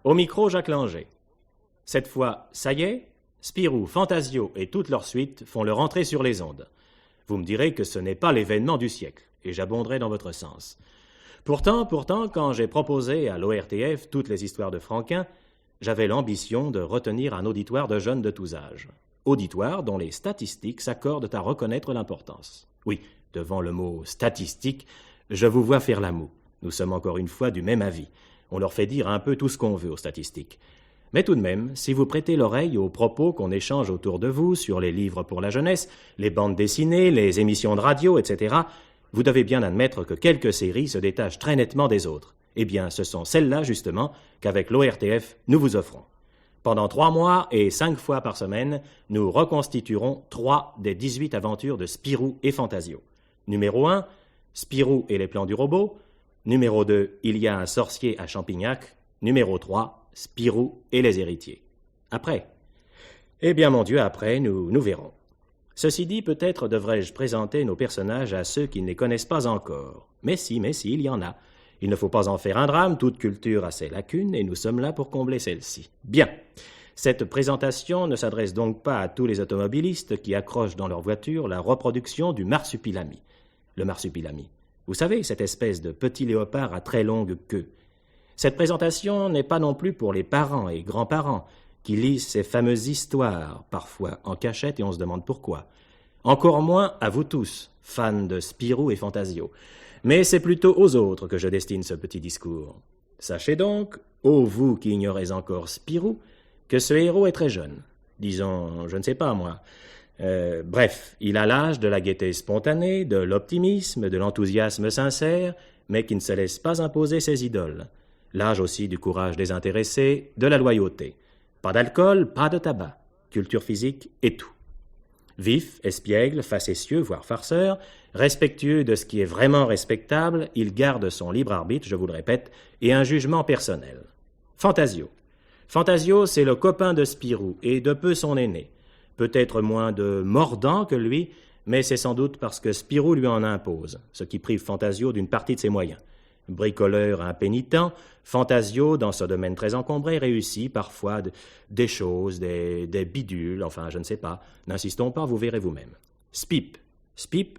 Au micro, Jacques Langer. Cette fois, ça y est, Spirou, Fantasio et toute leur suite font leur entrée sur les ondes. Vous me direz que ce n'est pas l'événement du siècle, et j'abonderai dans votre sens. Pourtant, quand j'ai proposé à l'ORTF toutes les histoires de Franquin, j'avais l'ambition de retenir un auditoire de jeunes de tous âges. Auditoire dont les statistiques s'accordent à reconnaître l'importance. Oui, devant le mot « statistique », je vous vois faire la moue. Nous sommes encore une fois du même avis. On leur fait dire un peu tout ce qu'on veut aux statistiques. Mais tout de même, si vous prêtez l'oreille aux propos qu'on échange autour de vous sur les livres pour la jeunesse, les bandes dessinées, les émissions de radio, etc., vous devez bien admettre que quelques séries se détachent très nettement des autres. Eh bien, ce sont celles-là, justement, qu'avec l'ORTF, nous vous offrons. Pendant 3 mois et 5 fois par semaine, nous reconstituerons 3 des 18 aventures de Spirou et Fantasio. Numéro 1, Spirou et les plans du robot. Numéro 2, il y a un sorcier à Champignac. Numéro 3, Spirou et les héritiers. Après? Eh bien, mon Dieu, après, nous verrons. Ceci dit, peut-être devrais-je présenter nos personnages à ceux qui ne les connaissent pas encore. Mais si, il y en a. Il ne faut pas en faire un drame, toute culture a ses lacunes, et nous sommes là pour combler celles-ci. Bien. Cette présentation ne s'adresse donc pas à tous les automobilistes qui accrochent dans leur voiture la reproduction du marsupilami. Le marsupilami. Vous savez, cette espèce de petit léopard à très longue queue. Cette présentation n'est pas non plus pour les parents et grands-parents qui lisent ces fameuses histoires, parfois en cachette et on se demande pourquoi. Encore moins à vous tous, fans de Spirou et Fantasio. Mais c'est plutôt aux autres que je destine ce petit discours. Sachez donc, ô vous qui ignorez encore Spirou, que ce héros est très jeune. Disons, je ne sais pas moi. Bref, il a l'âge de la gaieté spontanée, de l'optimisme, de l'enthousiasme sincère, mais qui ne se laisse pas imposer ses idoles. L'âge aussi du courage désintéressé, de la loyauté. Pas d'alcool, pas de tabac. Culture physique et tout. Vif, espiègle, facétieux, voire farceur, respectueux de ce qui est vraiment respectable, il garde son libre arbitre, je vous le répète, et un jugement personnel. Fantasio. Fantasio, c'est le copain de Spirou, et de peu son aîné. Peut-être moins de mordant que lui, mais c'est sans doute parce que Spirou lui en impose, ce qui prive Fantasio d'une partie de ses moyens. Bricoleur impénitent, Fantasio, dans ce domaine très encombré, réussit parfois des choses, des bidules, enfin, je ne sais pas. N'insistons pas, vous verrez vous-même. Spip,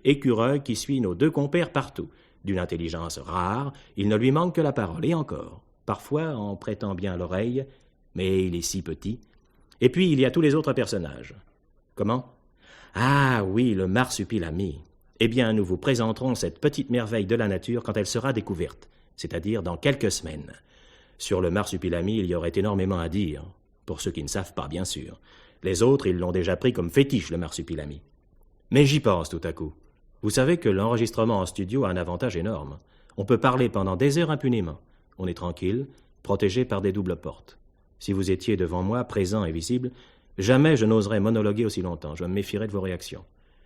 écureuil qui suit nos 2 compères partout. D'une intelligence rare, il ne lui manque que la parole, et encore. Parfois, en prêtant bien l'oreille, mais il est si petit. Et puis, il y a tous les autres personnages. Comment? Ah oui, le marsupilami. Eh bien, nous vous présenterons cette petite merveille de la nature quand elle sera découverte, c'est-à-dire dans quelques semaines. Sur le marsupilami, il y aurait énormément à dire, pour ceux qui ne savent pas, bien sûr. Les autres, ils l'ont déjà pris comme fétiche, le marsupilami. Mais j'y pense tout à coup. Vous savez que l'enregistrement en studio a un avantage énorme. On peut parler pendant des heures impunément. On est tranquille, protégé par des doubles portes. Si vous étiez devant moi, présent et visible, jamais je n'oserais monologuer aussi longtemps. Je me méfierais de vos réactions.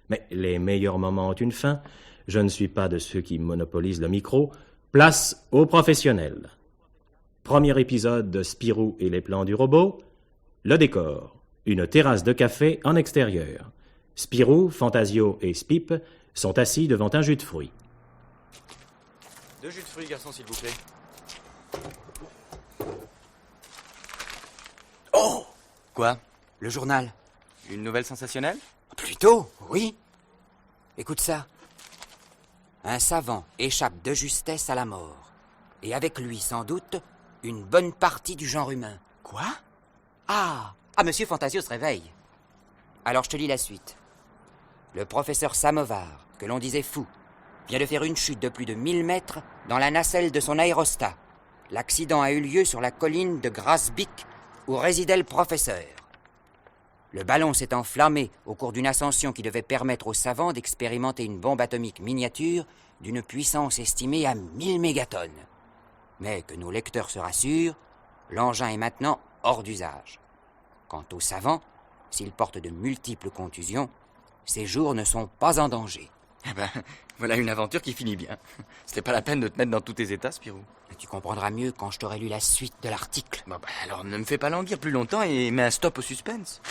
Mais les meilleurs moments ont une fin. Je ne suis pas de ceux qui monopolisent le micro. Place aux professionnels. Premier épisode de Spirou et les plans du robot. Le décor. Une terrasse de café en extérieur. Spirou, Fantasio et Spip sont assis devant un jus de fruits. 2 jus de fruits, garçon, s'il vous plaît. Oh! Quoi? Le journal? Une nouvelle sensationnelle? Plutôt, oui. Écoute ça. Un savant échappe de justesse à la mort. Et avec lui, sans doute, une bonne partie du genre humain. Quoi? Ah, Monsieur Fantasio se réveille. Alors je te lis la suite. Le professeur Samovar, que l'on disait fou, vient de faire une chute de plus de 1000 mètres dans la nacelle de son aérostat. L'accident a eu lieu sur la colline de Grasbeek, où résidait le professeur. Le ballon s'est enflammé au cours d'une ascension qui devait permettre aux savants d'expérimenter une bombe atomique miniature d'une puissance estimée à 1000 mégatonnes. Mais que nos lecteurs se rassurent, l'engin est maintenant hors d'usage. Quant aux savants, s'ils portent de multiples contusions, ces jours ne sont pas en danger. Eh ben, voilà une aventure qui finit bien. C'était pas la peine de te mettre dans tous tes états, Spirou. Tu comprendras mieux quand je t'aurai lu la suite de l'article. Bon, alors ne me fais pas languir plus longtemps et mets un stop au suspense.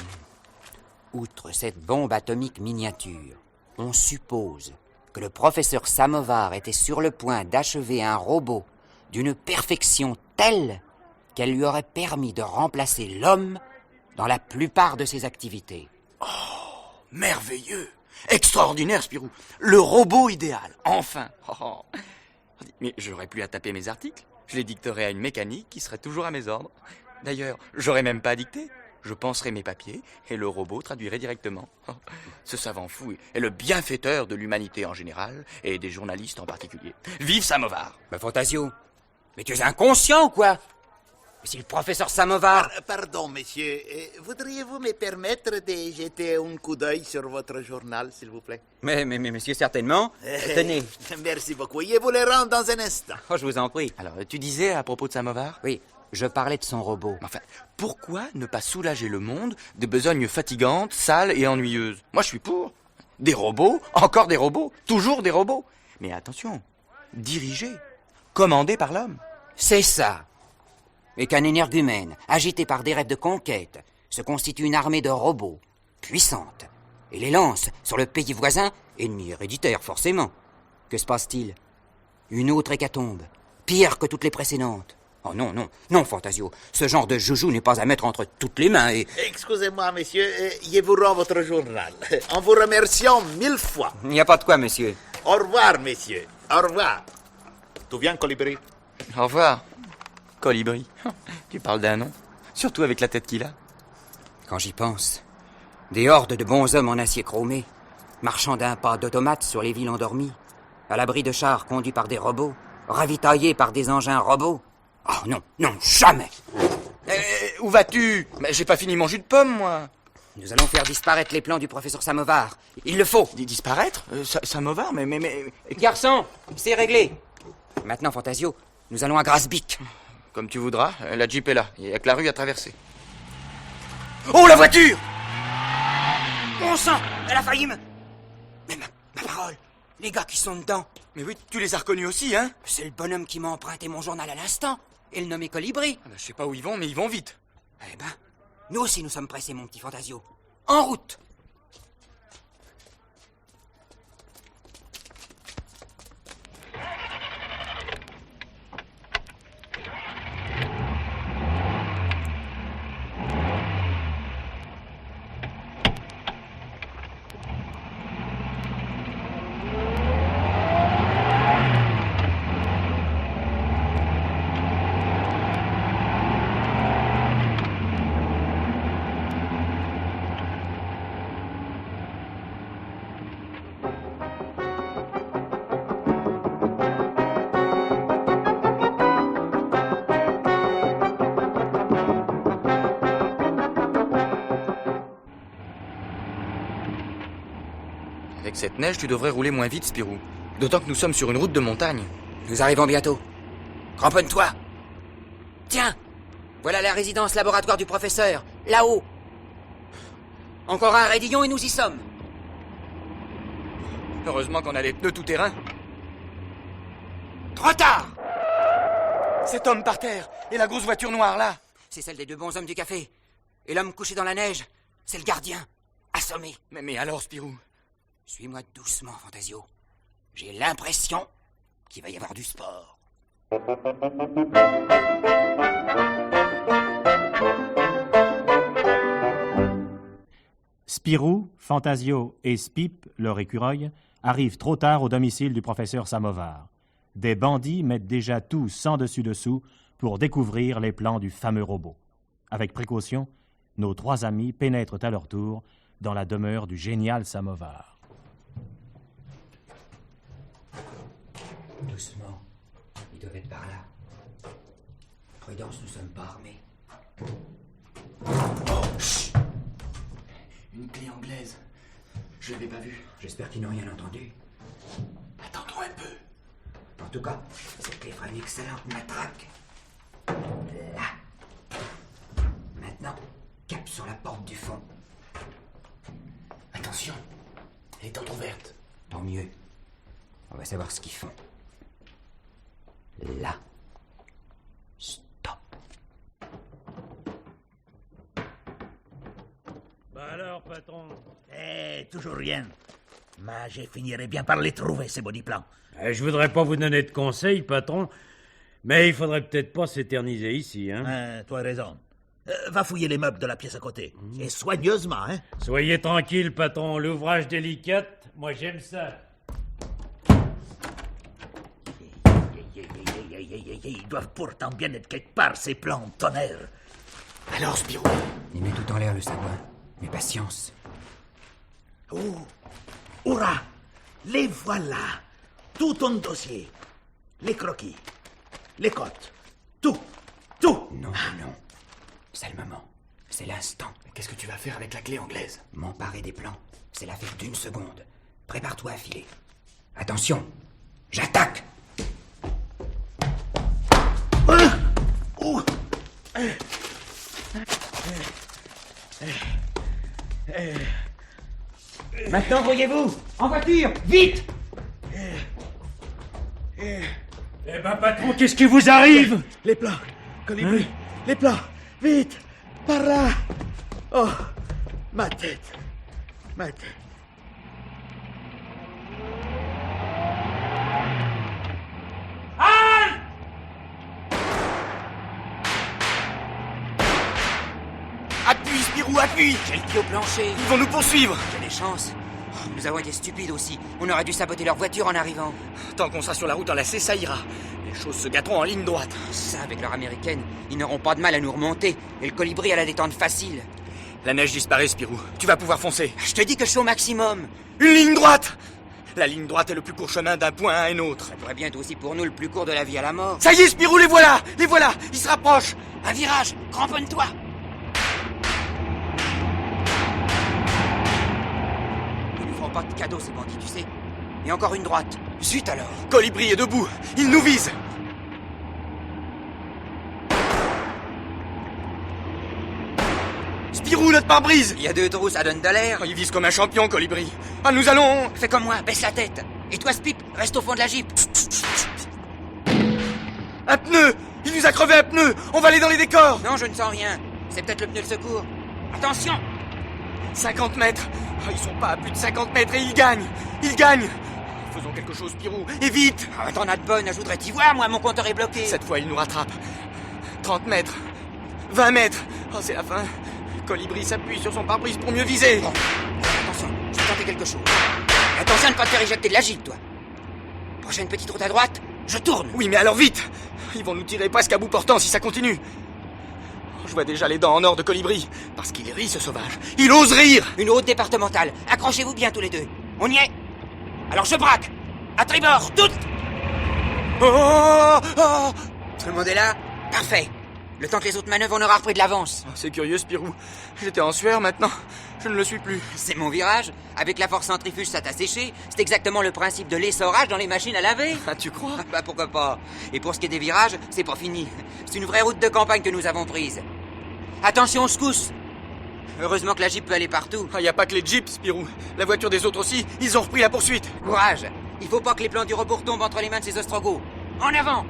Outre cette bombe atomique miniature, on suppose que le professeur Samovar était sur le point d'achever un robot d'une perfection telle qu'elle lui aurait permis de remplacer l'homme dans la plupart de ses activités. Merveilleux. Extraordinaire, Spirou. Le robot idéal. Enfin. Oh. Mais j'aurais plus à taper mes articles. Je les dicterais à une mécanique qui serait toujours à mes ordres. D'ailleurs, j'aurais même pas à dicter. Je penserais mes papiers et le robot traduirait directement. Oh. Ce savant fou est le bienfaiteur de l'humanité en général et des journalistes en particulier. Vive Samovar! Mais Fantasio, mais tu es inconscient ou quoi? Mais si le professeur Samovar... Pardon, monsieur. Voudriez-vous me permettre de jeter un coup d'œil sur votre journal, s'il vous plaît? Mais monsieur, certainement. Tenez. Merci beaucoup. Je vous le rends dans un instant. Oh, je vous en prie. Alors, tu disais à propos de Samovar? Oui, je parlais de son robot. Enfin, pourquoi ne pas soulager le monde de besognes fatigantes, sales et ennuyeuses? Moi, je suis pour. Des robots, encore des robots, toujours des robots. Mais attention, dirigés, commandés par l'homme. C'est ça. Et qu'un énergumène, agité par des rêves de conquête, se constitue une armée de robots, puissante, et les lance sur le pays voisin, ennemi héréditaire forcément. Que se passe-t-il? Une autre hécatombe, pire que toutes les précédentes. Oh non, non, non, Fantasio, ce genre de joujou n'est pas à mettre entre toutes les mains et... Excusez-moi, monsieur, je vous rends votre journal, en vous remerciant 1000 fois. Il n'y a pas de quoi, monsieur. Au revoir, messieurs. Au revoir. Tout bien, Colibri? Au revoir, Colibri. Tu parles d'un nom, surtout avec la tête qu'il a. Quand j'y pense, des hordes de bons hommes en acier chromé, marchant d'un pas d'automates sur les villes endormies, à l'abri de chars conduits par des robots, ravitaillés par des engins robots. Oh non, non, jamais! Où vas-tu? Mais j'ai pas fini mon jus de pomme, moi. Nous allons faire disparaître les plans du professeur Samovar. Il le faut. Disparaître? Samovar? Mais... Garçon, c'est réglé. Maintenant, Fantasio, nous allons à Grasbic. Comme tu voudras, la Jeep est là. Il n'y a que la rue à traverser. Oh, la voiture! Bon sang, elle a failli me... Mais ma parole, les gars qui sont dedans. Mais oui, tu les as reconnus aussi, hein? C'est le bonhomme qui m'a emprunté mon journal à l'instant. Et le nommé Colibri. Je sais pas où ils vont, mais ils vont vite. Eh ben, nous aussi nous sommes pressés, mon petit Fantasio. En route! Avec cette neige, tu devrais rouler moins vite, Spirou. D'autant que nous sommes sur une route de montagne. Nous arrivons bientôt. Cramponne-toi. Tiens, voilà la résidence laboratoire du professeur, là-haut. Encore un raidillon et nous y sommes. Heureusement qu'on a les pneus tout-terrain. Trop tard! Cet homme par terre et la grosse voiture noire là. C'est celle des deux bons hommes du café. Et l'homme couché dans la neige, c'est le gardien, assommé. Mais alors, Spirou? Suis-moi doucement, Fantasio. J'ai l'impression qu'il va y avoir du sport. Spirou, Fantasio et Spip, leur écureuil, arrivent trop tard au domicile du professeur Samovar. Des bandits mettent déjà tout sans dessus-dessous pour découvrir les plans du fameux robot. Avec précaution, nos trois amis pénètrent à leur tour dans la demeure du génial Samovar. Doucement, ils doivent être par là. Prudence, nous sommes pas armés. Oh, chut! Une clé anglaise. Je l'avais pas vue. J'espère qu'ils n'ont rien entendu. Attends-toi un peu. En tout cas, cette clé fera une excellente matraque. Là. Maintenant, cap sur la porte du fond. Attention, elle est entrouverte. Tant mieux. On va savoir ce qu'ils font. Là. Stop. Bah alors, patron? Toujours rien. Mais je finirai bien par les trouver, ces body plans. Je voudrais pas vous donner de conseils, patron, Mais il faudrait peut-être pas s'éterniser ici, hein. Tu as raison. Va fouiller les meubles de la pièce à côté. Et soigneusement, hein. Soyez tranquille, patron. L'ouvrage délicat, moi j'aime ça. Ils doivent pourtant bien être quelque part, ces plans de tonnerre. Alors, Spirou, Il met tout en l'air, le sabouin. Mais patience. Oh, hurrah! Les voilà! Tout ton dossier. Les croquis, les cotes, tout. Non. C'est le moment. C'est l'instant. qu'est-ce que tu vas faire avec la clé anglaise? M'emparer des plans. C'est l'affaire d'une seconde. Prépare-toi à filer. Attention. J'attaque. Maintenant, voyez-vous, en voiture, vite! Eh ben, patron, qu'est-ce qui vous arrive? Les plans, Colibri, les plans, vite, par là. Oh, ma tête. Appuie, Spirou, appuie! J'ai le pied au plancher. Ils vont nous poursuivre! J'ai des chances. Oh, nous avons été stupides aussi. On aurait dû saboter leur voiture en arrivant. Tant qu'on sera sur la route enlacée, ça ira. Les choses se gâteront en ligne droite. Ça, avec leur américaine, ils n'auront pas de mal à nous remonter. Et le colibri à la détente facile. La neige disparaît, Spirou. Tu vas pouvoir foncer. Je te dis que je suis au maximum. Une ligne droite! La ligne droite est le plus court chemin d'un point à un autre. Ça pourrait bien être aussi pour nous le plus court de la vie à la mort. Ça y est, Spirou, les voilà! Les voilà! Ils se rapprochent! Un virage. Cramponne-toi. Ils nous feront pas de cadeaux, ces bandits, tu sais. Et encore une droite. Zut alors. Colibri est debout! Ils nous visent! Spirou, notre pare-brise! Il y a deux trous, ça donne de l'air. Oh, il vise comme un champion, Colibri. Ah, nous allons... Fais comme moi, baisse la tête. Et toi, Spip, reste au fond de la Jeep. Un pneu! Il nous a crevé un pneu! On va aller dans les décors! Non, je ne sens rien. C'est peut-être le pneu de secours. Attention. 50 mètres! Oh, ils sont pas à plus de 50 mètres et ils gagnent! Ils gagnent! Faisons quelque chose, Spirou, et vite! Ah, t'en as de bonnes, je voudrais t'y voir, moi, mon compteur est bloqué. Cette fois, il nous rattrape. 30 mètres. 20 mètres. Oh, c'est la fin. Colibri s'appuie sur son pare-brise pour mieux viser. Bon, attention, je vais tenter quelque chose. Et attention à ne pas te faire éjecter de la Jeep, toi. Prochaine petite route à droite, je tourne. Oui, mais alors vite! Ils vont nous tirer presque à bout portant si ça continue. Oh, je vois déjà les dents en or de Colibri. Parce qu'il rit, ce sauvage. Il ose rire! Une route départementale. Accrochez-vous bien tous les deux. On y est? Alors je braque. À tribord, toutes. Oh, oh. Tout le monde est là? Parfait. Le temps que les autres manœuvrent, on aura repris de l'avance. Oh, c'est curieux, Spirou. J'étais en sueur, maintenant. Je ne le suis plus. C'est mon virage. Avec la force centrifuge, ça t'a séché. C'est exactement le principe de l'essorage dans les machines à laver. Ah, tu crois? Bah pourquoi pas. Et pour ce qui est des virages, c'est pas fini. C'est une vraie route de campagne que nous avons prise. Attention aux secousses. Heureusement que la Jeep peut aller partout. Ah, y a pas que les jeeps, Spirou. La voiture des autres aussi, ils ont repris la poursuite. Courage. Il faut pas que les plans du rebours tombent entre les mains de ces ostrogos. En avant.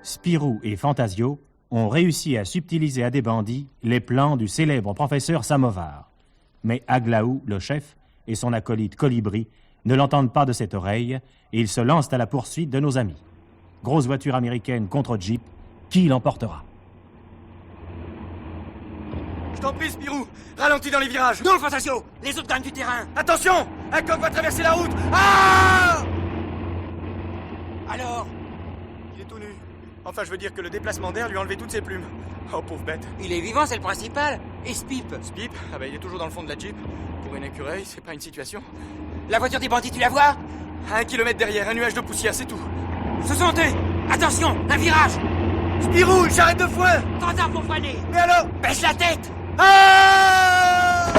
Spirou et Fantasio ont réussi à subtiliser à des bandits les plans du célèbre professeur Samovar. Mais Aglaou, le chef, et son acolyte Colibri ne l'entendent pas de cette oreille et ils se lancent à la poursuite de nos amis. Grosse voiture américaine contre Jeep, qui l'emportera? Je t'en prie, Spirou. Ralentis dans les virages. Non, Fantasio! Les autres gagnent du terrain! Attention! Un coq va traverser la route. Ah! Alors? Il est tout nu. Enfin, je veux dire que le déplacement d'air lui a enlevé toutes ses plumes. Oh, pauvre bête. Il est vivant, c'est le principal. Et Spip? Spip? Ah bah, il est toujours dans le fond de la Jeep. Pour une écureuil, c'est pas une situation. La voiture des bandits, tu la vois? À 1 kilomètre derrière, un nuage de poussière, c'est tout. 60! Attention! Un virage! Spirou, une charrette de foin! Trop tard pour freiner! Mais alors? Baisse la tête! Ah!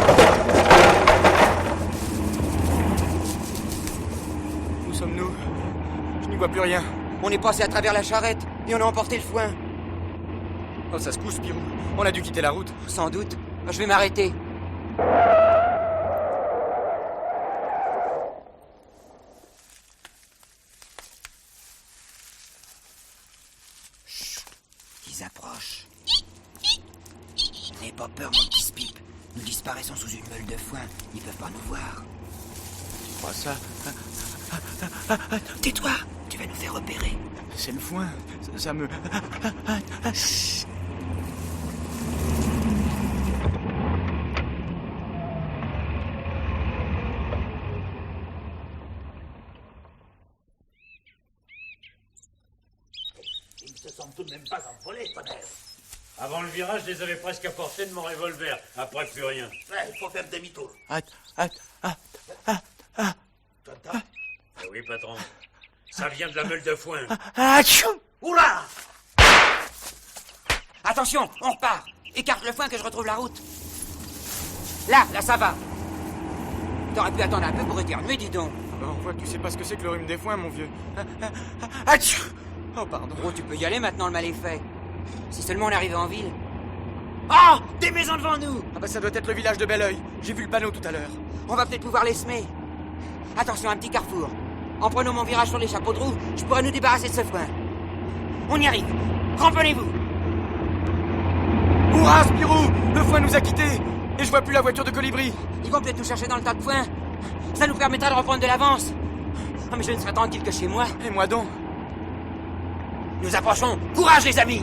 Où sommes-nous? Je n'y vois plus rien. On est passé à travers la charrette et on a emporté le foin. Oh, ça se couche, Spirou. On a dû quitter la route. Sans doute. Je vais m'arrêter. Chut. Ils approchent. N'aie pas peur, mon petit Spip. Nous disparaissons sous une meule de foin. Ils peuvent pas nous voir. Oh, ça, Tais-toi. Tu vas nous faire repérer. c'est le foin. Ça me... Ils ne se sont tout de même pas envolés, tonnerre. Avant le virage, je les avais presque à portée de mon revolver. Après, plus rien. Ouais, il faut faire demi-tour. Tu entends? Oui, patron. Ça vient de la meule de foin. Oula! Attention, on repart. Écarte le foin que je retrouve la route. Là, ça va. T'aurais pu attendre un peu pour éternuer, dis donc. On voit que tu sais pas ce que c'est que le rhume des foins, mon vieux. Oh, pardon. Gros, tu peux y aller maintenant, le mal est fait. Si seulement on arrivait en ville. Oh! Des maisons devant nous! Ah bah ça doit être le village de Belleuil. J'ai vu le panneau tout à l'heure. On va peut-être pouvoir les semer. Attention, un petit carrefour. En prenant mon virage sur les chapeaux de roue, je pourrais nous débarrasser de ce foin. On y arrive. Ramponnez-vous. Hurrah, Spirou! Le foin nous a quittés. Et je vois plus la voiture de Colibri. Ils vont peut-être nous chercher dans le tas de foin. Ça nous permettra de reprendre de l'avance. Ah, mais je ne serai tranquille que chez moi. Et moi donc? Nous approchons. Courage, les amis!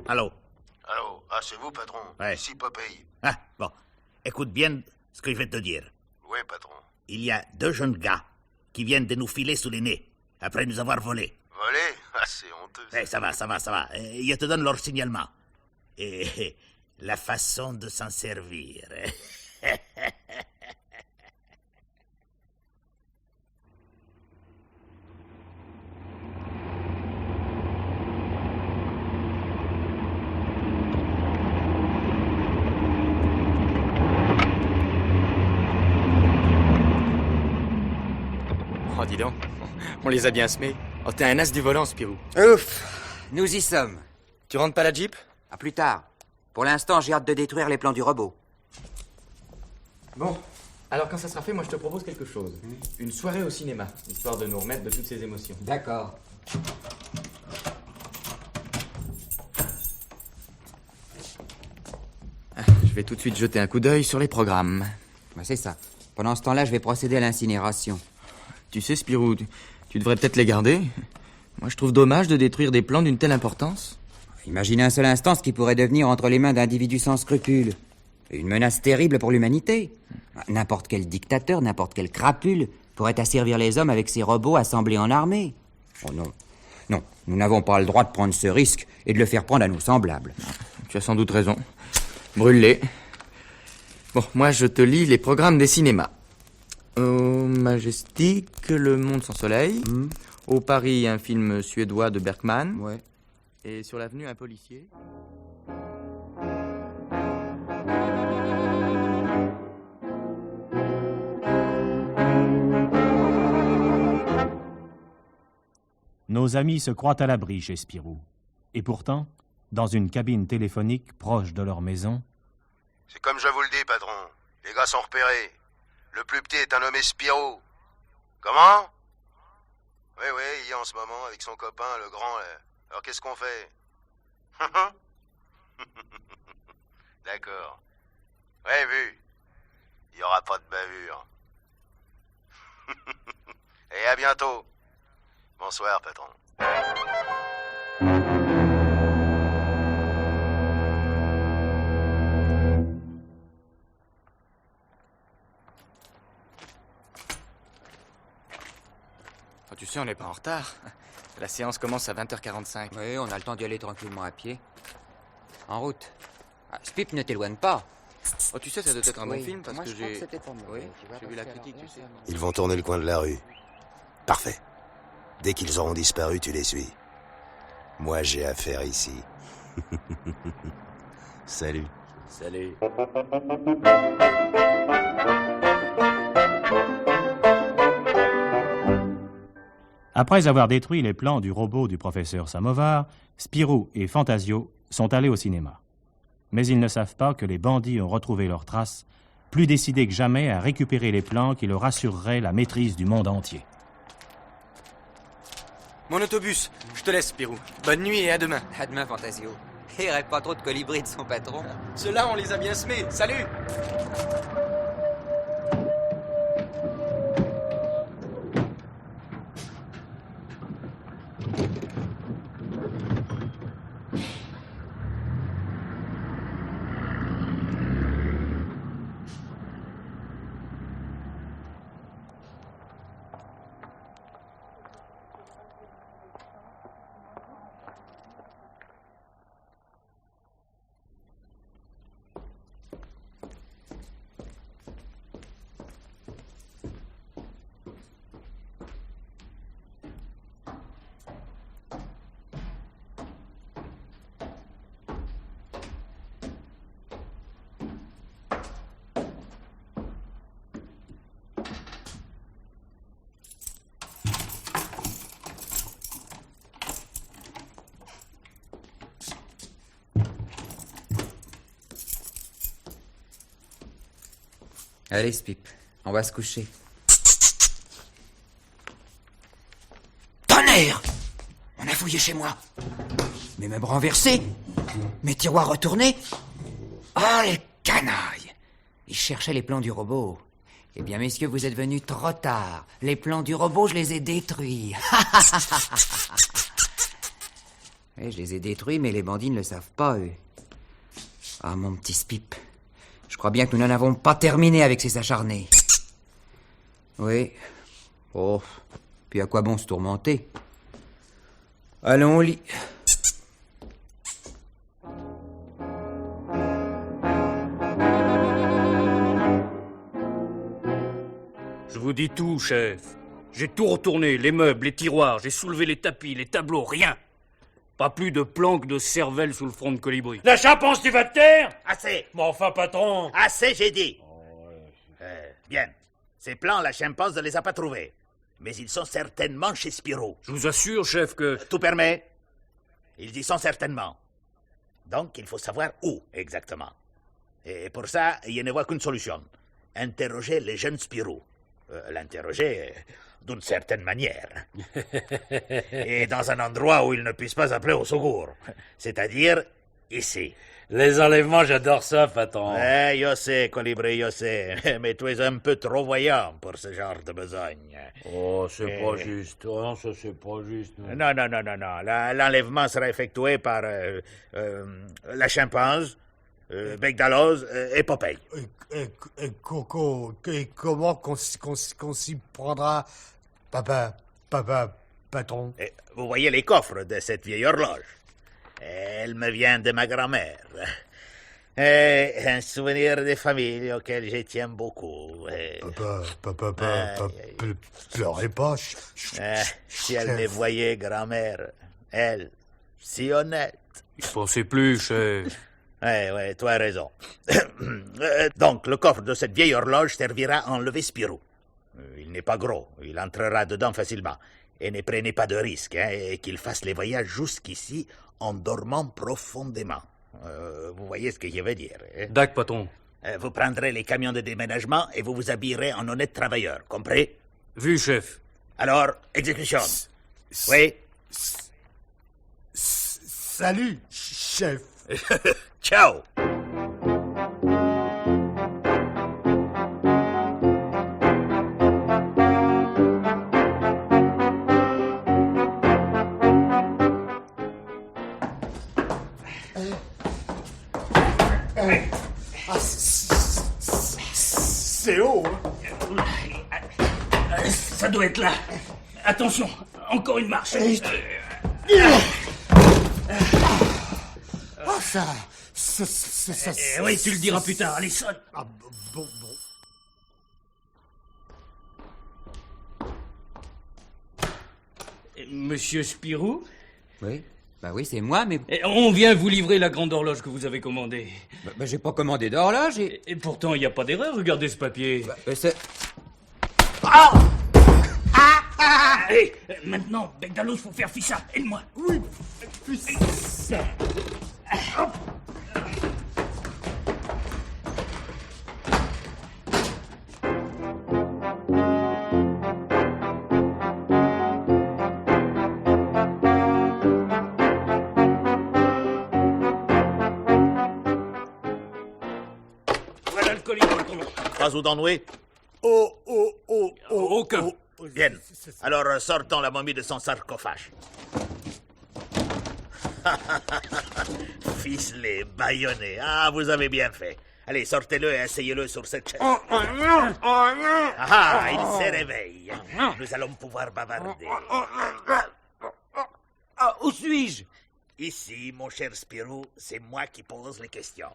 Allô? Allô? Ah, c'est vous, patron? Ouais. Ici, Popeye. Ah, bon. Écoute bien ce que je vais te dire. Oui, patron. Il y a 2 jeunes gars qui viennent de nous filer sous les nez, après nous avoir volés. Volé? Ah, c'est honteux. Ça va. Je te donne leur signalement. Et la façon de s'en servir. Oh, dis donc. On les a bien semés. Oh, t'es un as du volant, Spirou. Ouf! Nous y sommes. Tu rentres pas la Jeep? À plus tard. Pour l'instant, j'ai hâte de détruire les plans du robot. Bon. Alors, quand ça sera fait, moi, je te propose quelque chose. Une soirée au cinéma, histoire de nous remettre de toutes ces émotions. D'accord. Je vais tout de suite jeter un coup d'œil sur les programmes. Bah, c'est ça. Pendant ce temps-là, je vais procéder à l'incinération. Tu sais, Spirou, tu devrais peut-être les garder. Moi, je trouve dommage de détruire des plans d'une telle importance. Imaginez un seul instant ce qui pourrait devenir entre les mains d'individus sans scrupules. Une menace terrible pour l'humanité. N'importe quel dictateur, n'importe quel crapule pourrait asservir les hommes avec ses robots assemblés en armée. Oh non. Non, nous n'avons pas le droit de prendre ce risque et de le faire prendre à nos semblables. Tu as sans doute raison. Brûle-les. Bon, moi, je te lis les programmes des cinémas. Au Majestic, Le Monde sans soleil. Au Paris, un film suédois de Bergman. Ouais. Et sur l'avenue, un policier. Nos amis se croient à l'abri chez Spirou. Et pourtant, dans une cabine téléphonique proche de leur maison... C'est comme je vous le dis, patron. Les gars sont repérés. Le plus petit est un nommé Spirou. Comment? Oui, oui, il y a en ce moment avec son copain, le grand. Alors qu'est-ce qu'on fait? D'accord. Ouais, vu. Il n'y aura pas de bavure. Et à bientôt. Bonsoir, patron. Oh, tu sais, on n'est pas en retard. La séance commence à 20h45. Oui, on a le temps d'y aller tranquillement à pied. En route. Ah, Spip, ne t'éloigne pas. Oh, tu sais, ça doit être un bon Oui, film parce moi, que je crois j'ai... que c'était pas mauvais. Oui, Tu vois, j'ai vu parce la que critique, alors tu là, sais. Ils vont tourner le coin de la rue. Parfait. Dès qu'ils auront disparu, tu les suis. Moi, j'ai affaire ici. Salut. Salut. Après avoir détruit les plans du robot du professeur Samovar, Spirou et Fantasio sont allés au cinéma. Mais ils ne savent pas que les bandits ont retrouvé leurs traces, plus décidés que jamais à récupérer les plans qui leur assureraient la maîtrise du monde entier. Mon autobus. Je te laisse, Spirou. Bonne nuit et à demain. À demain, Fantasio. Il rêve pas trop de colibri de son patron. Ceux-là, on les a bien semés. Salut! Allez, Spip, on va se coucher. Tonnerre! On a fouillé chez moi. Mes meubles renversés. Mes tiroirs retournés. Oh, les canailles! Ils cherchaient les plans du robot. Eh bien, messieurs, vous êtes venus trop tard. Les plans du robot, je les ai détruits. Oui, je les ai détruits, mais les bandits ne le savent pas, eux. Ah, mon petit Spip. Je crois bien que nous n'en avons pas terminé avec ces acharnés. Oui. Oh. Puis à quoi bon se tourmenter? Allons au lit. Je vous dis tout, chef. J'ai tout retourné, les meubles, les tiroirs, j'ai soulevé les tapis, les tableaux, rien. Pas plus de planques de cervelle sous le front de colibri. La charpence, tu vas te taire? Assez. Mais enfin, patron. Assez, j'ai dit. Bien. Ces plans, la chimpanse ne les a pas trouvés. Mais ils sont certainement chez Spirou. Je vous assure, chef, que... Tout permet. Ils y sont certainement. Donc, il faut savoir où exactement. Et pour ça, il ne voit qu'une solution. Interroger les jeunes Spirou. L'interroger d'une certaine manière. Et dans un endroit où il ne puisse pas appeler au secours. C'est-à-dire ici. Les enlèvements, j'adore ça, patron. Je sais, Colibri, je sais. Mais tu es un peu trop voyant pour ce genre de besogne. Oh, c'est pas juste. Oh, non, ça, c'est pas juste. Non. L'enlèvement sera effectué par la chimpanse, Bec d'Alloz et Popeye. Comment qu'on s'y prendra, patron? Et vous voyez les coffres de cette vieille horloge. Elle me vient de ma grand-mère. Un souvenir de famille auquel je tiens beaucoup. Pleurez pas. Si elle me voyait, grand-mère, elle, si honnête. Je pensais plus, chef. Ouais, tu as raison. Donc, le coffre de cette vieille horloge servira à enlever Spirou. Il n'est pas gros, il entrera dedans facilement. Et ne prenez pas de risque, et qu'il fasse les voyages jusqu'ici en dormant profondément. Vous voyez ce que je veux dire. Dac, patron. Vous prendrez les camions de déménagement et vous vous habillerez en honnête travailleur, compris? Vu, chef. Alors, exécution. Oui. Salut, chef. Ciao. C'est haut. Ça doit être là. Attention, encore une marche. Ah, ça. Oui, tu le diras plus tard. Allez, sonne. Ah, bon. Monsieur Spirou, Oui. Bah oui, c'est moi, mais... on vient vous livrer la grande horloge que vous avez commandée. Bah, j'ai pas commandé d'horloge et... Et pourtant, il n'y a pas d'erreur, regardez ce papier. c'est... Allez, maintenant, Begdalos, faut faire ficha. Aide-moi. Oui, ça. Voilà le colis dans le ton. Pas où d'en nouer? Aucun. Bien. Alors, sortons la momie de son sarcophage. Ficelé, bâillonné. Ah, vous avez bien fait. Allez, sortez-le et asseyez-le sur cette chaise. Ah, il se réveille. Nous allons pouvoir bavarder. Où suis-je? Ici, mon cher Spirou, c'est moi qui pose les questions.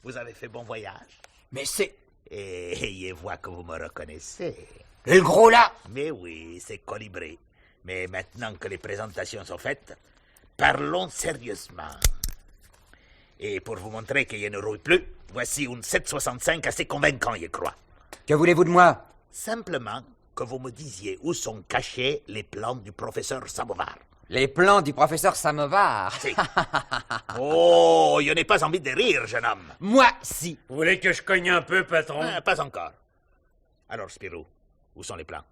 Vous avez fait bon voyage? Mais c'est... Et vois que vous me reconnaissez. Le gros là? Mais oui, c'est Colibri. Mais maintenant que les présentations sont faites, parlons sérieusement. Et pour vous montrer qu'il ne rouille plus, voici une 765 assez convaincant, je crois. Que voulez-vous de moi? Simplement que vous me disiez où sont cachés les plans du professeur Samovar. Les plans du professeur Samovar. Si. Oh, je n'ai pas envie de rire, jeune homme. Moi, si. Vous voulez que je cogne un peu, patron? Pas encore. Alors, Spirou, où sont les plans?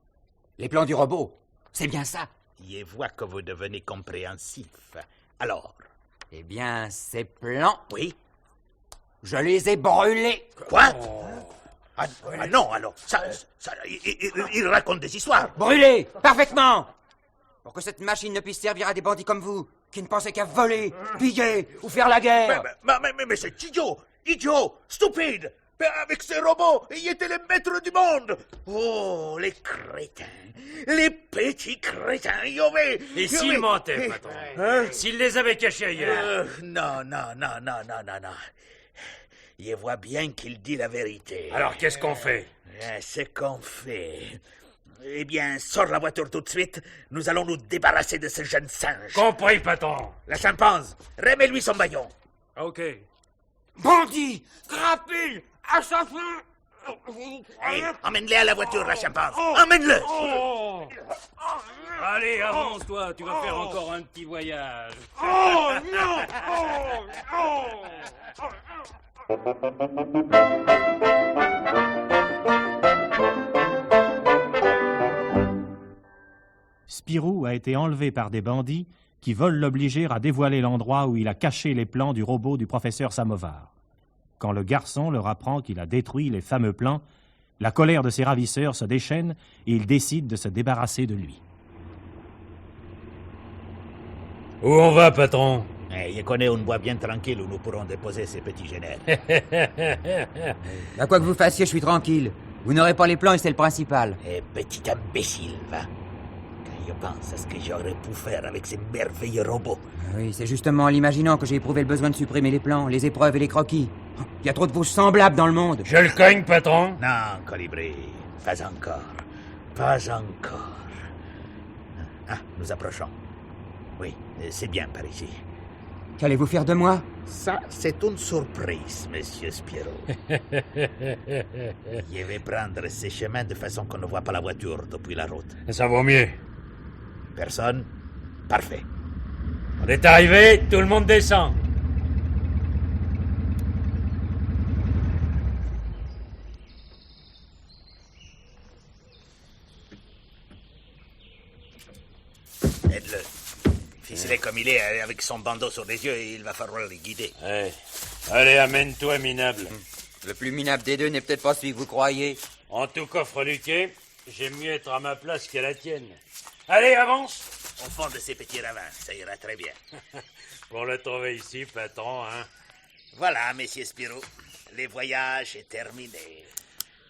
Les plans du robot. C'est bien ça. Je vois que vous devenez compréhensif. Alors? Eh bien, ces plans, Oui? je les ai brûlés. Quoi? Ah non, alors, il raconte des histoires. Brûlés, parfaitement. Pour que cette machine ne puisse servir à des bandits comme vous, qui ne pensaient qu'à voler, piller ou faire la guerre. Mais c'est idiot, stupide. Mais avec ces robots, il était le maître du monde. Oh, les crétins, les petits crétins, Et s'il mentait, patron? S'il les avait cachés ailleurs? Non. Je vois bien qu'il dit la vérité. Alors, qu'est-ce qu'on fait? Ce qu'on fait... Eh bien, sors la voiture tout de suite. Nous allons nous débarrasser de ce jeune singe. Compris, patron. La chimpanse, remets-lui son baillon. Ok. Bandits, crapules, assassins. Allez, emmène-les à la voiture, la chimpanse. Emmène-le. Allez, avance-toi, tu vas faire encore un petit voyage. Spirou a été enlevé par des bandits qui veulent l'obliger à dévoiler l'endroit où il a caché les plans du robot du professeur Samovar. Quand le garçon leur apprend qu'il a détruit les fameux plans, la colère de ses ravisseurs se déchaîne et ils décident de se débarrasser de lui. Où on va, patron? Je connais une boîte bien tranquille où nous pourrons déposer ces petits génères. Quoi que vous fassiez, je suis tranquille. Vous n'aurez pas les plans et c'est le principal. Petit imbécile, va. Quand je pense à ce que j'aurais pu faire avec ces merveilleux robots. Oui, c'est justement en l'imaginant que j'ai éprouvé le besoin de supprimer les plans, les épreuves et les croquis. Il y a trop de vous semblables dans le monde. Je le cogne, patron? Non, Colibri, pas encore. Pas encore. Ah, nous approchons. Oui, c'est bien par ici. Qu'allez-vous faire de moi? Ça, c'est une surprise, monsieur Spirou. Je vais prendre ces chemins de façon qu'on ne voit pas la voiture depuis la route. Ça vaut mieux. Personne? Parfait. On est arrivé, tout le monde descend. Aide-le. Ficelé comme il est, avec son bandeau sur les yeux, il va falloir les guider. Ouais. Allez, amène-toi, minable. Le plus minable des deux n'est peut-être pas celui que vous croyez. En tout cas, Freluquet, j'aime mieux être à ma place qu'à la tienne. Allez, avance. Au fond de ces petits ravins, ça ira très bien. Pour le trouver ici, patron, hein. Voilà, messieurs Spirou, le voyage est terminé.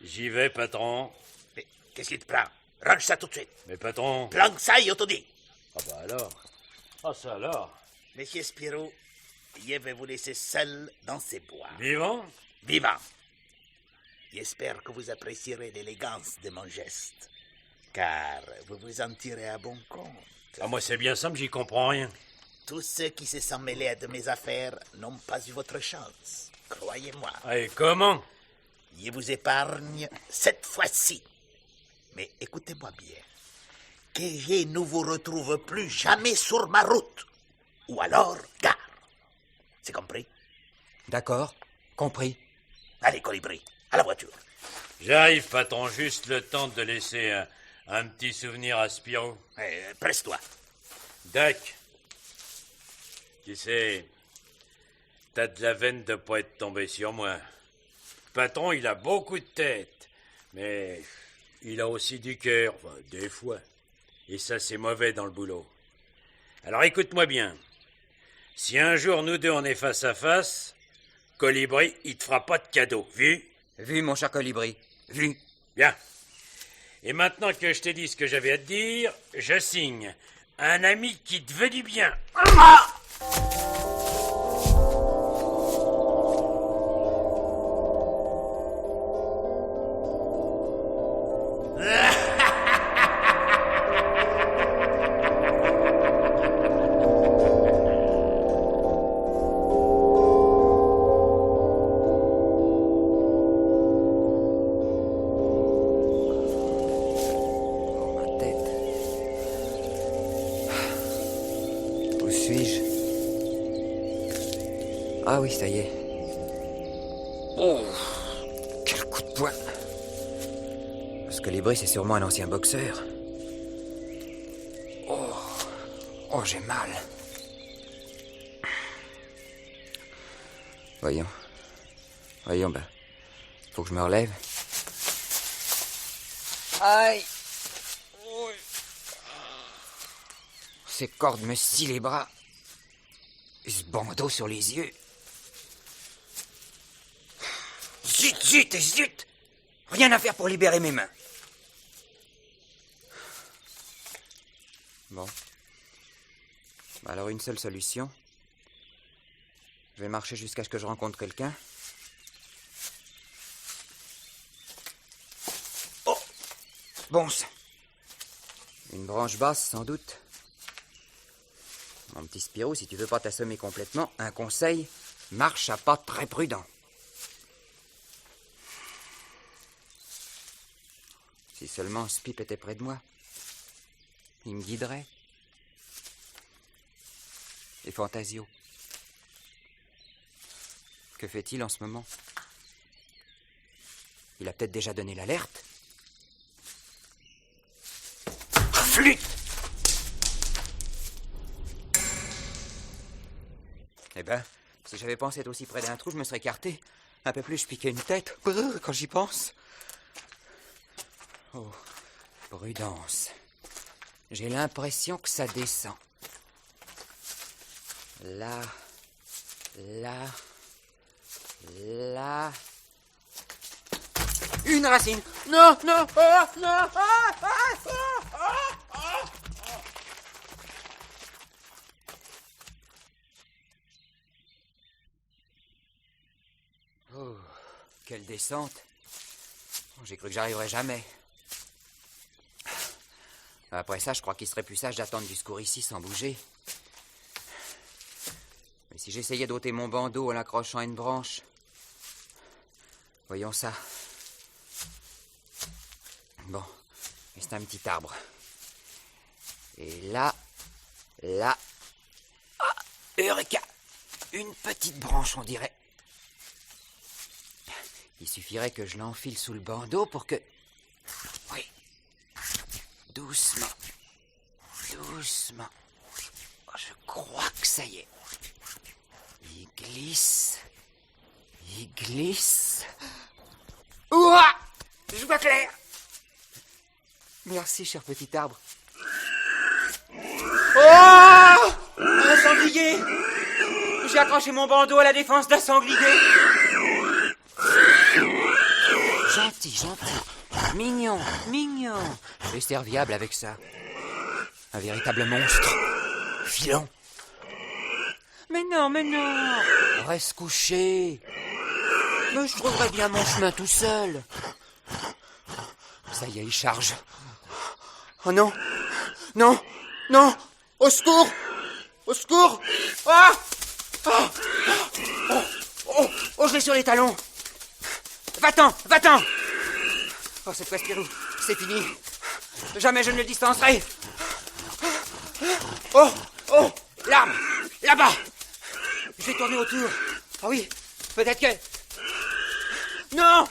J'y vais, patron. Mais qu'est-ce qui te prend? Range ça tout de suite. Mais patron... Planque ça, il te dit. Ah bah alors. Ah ça alors. Monsieur Spirou, je vais vous laisser seul dans ces bois. Vivant? Vivant. J'espère que vous apprécierez l'élégance de mon geste, car vous vous en tirez à bon compte. Ah moi c'est bien simple, j'y comprends rien. Tous ceux qui se sont mêlés à de mes affaires n'ont pas eu votre chance. Croyez-moi. Et comment? Je vous épargne cette fois-ci. Mais écoutez-moi bien. Que je ne vous retrouve plus jamais sur ma route. Ou alors, gare. C'est compris? D'accord, compris. Allez, Colibri, à la voiture. J'arrive, patron, juste le temps de laisser un petit souvenir à Spirou. Presse-toi. Dac. Tu sais, t'as de la veine de pas être tombé sur moi. Le patron, il a beaucoup de tête, mais il a aussi du cœur, enfin, des fois. Et ça, c'est mauvais dans le boulot. Alors écoute-moi bien. Si un jour nous deux on est face à face, Colibri, il te fera pas de cadeau, vu? Vu, mon cher Colibri, vu. Bien. Et maintenant que je t'ai dit ce que j'avais à te dire, je signe. Un ami qui te veut du bien. Ma tête. Où suis-je? Ah oui, ça y est. Oh, quel coup de poing. Ce Colibri, c'est sûrement un ancien boxeur. Oh, j'ai mal. Voyons, ben, faut que je me relève. Aïe! Oui. Ces cordes me scient les bras. Et ce bandeau sur les yeux. Zut, zut et zut! Rien à faire pour libérer mes mains. Bon. Alors une seule solution. Je vais marcher jusqu'à ce que je rencontre quelqu'un. Oh! Bon sang. Une branche basse, sans doute. Mon petit Spirou, si tu veux pas t'assommer complètement, un conseil, marche à pas très prudent. Si seulement Spip était près de moi, il me guiderait. Et Fantasio, que fait-il en ce moment? Il a peut-être déjà donné l'alerte. Flûte! Eh ben, si j'avais pensé être aussi près d'un trou, je me serais écarté. Un peu plus, je piquais une tête. Brrr, quand j'y pense. Oh, prudence. J'ai l'impression que ça descend. Là, là, là. Une racine. Non, non, ah, non, ah, ah, ah, ah, ah. Oh, quelle descente. J'ai cru que j'arriverais jamais. Après ça, je crois qu'il serait plus sage d'attendre du secours ici sans bouger. Mais si j'essayais d'ôter mon bandeau en l'accrochant à une branche... Voyons ça. Bon, c'est un petit arbre. Et là... Là... Ah, Eureka! Une petite branche, on dirait. Il suffirait que je l'enfile sous le bandeau pour que... Oui. Doucement. doucement. Je crois que ça y est. Il glisse. Il glisse. Ouah! Je vois clair. Merci, cher petit arbre. Oh! Un sanglier! J'ai accroché mon bandeau à la défense d'un sanglier. Gentil. Mignon. Et serviable avec ça. Un véritable monstre. Filon. Mais non. Reste couché. Mais je trouverai bien mon chemin tout seul. Ça y est, il charge. Oh non. Au secours. Ah! Oh, je l'ai sur les talons. Va-t'en. Oh, cette fois, Spirou, c'est fini. Jamais je ne le distancerai. Oh, l'arme, là-bas. Je vais tourner autour. Ah oui, peut-être que... Non.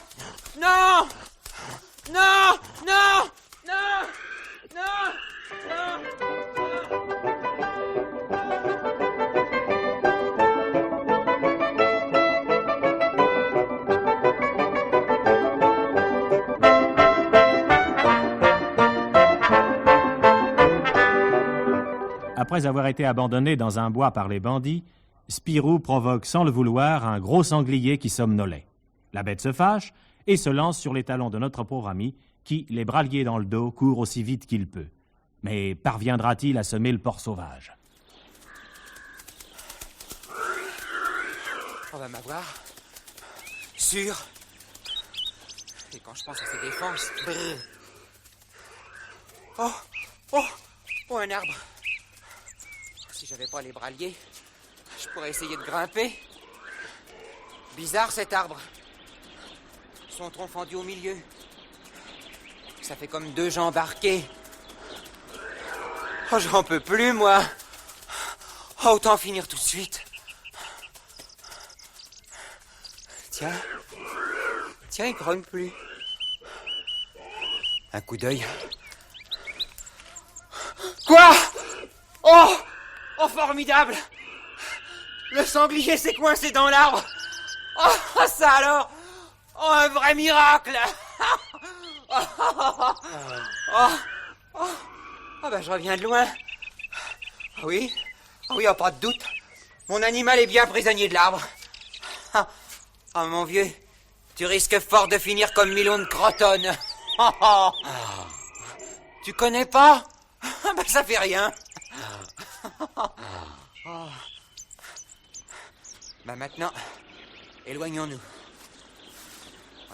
Après avoir été abandonné dans un bois par les bandits, Spirou provoque sans le vouloir un gros sanglier qui somnolait. La bête se fâche et se lance sur les talons de notre pauvre ami qui, les bras liés dans le dos, court aussi vite qu'il peut. Mais parviendra-t-il à semer le porc sauvage? On va m'avoir. Sûr. Et quand je pense à ses défenses... Oh, un arbre. Si j'avais pas les bras liés, je pourrais essayer de grimper. Bizarre cet arbre. Son tronc fendu au milieu. Ça fait comme deux gens embarqués. Oh, j'en peux plus, moi. Oh, autant finir tout de suite. Tiens, il grogne plus. Un coup d'œil. Quoi? Oh, formidable! Le sanglier s'est coincé dans l'arbre. Oh, ça alors! Oh, un vrai miracle! Je reviens de loin. Oui, pas de doute. Mon animal est bien prisonnier de l'arbre. Oh, mon vieux, tu risques fort de finir comme Milon de Crotonne. Tu connais pas? Ça fait rien. Maintenant, éloignons-nous.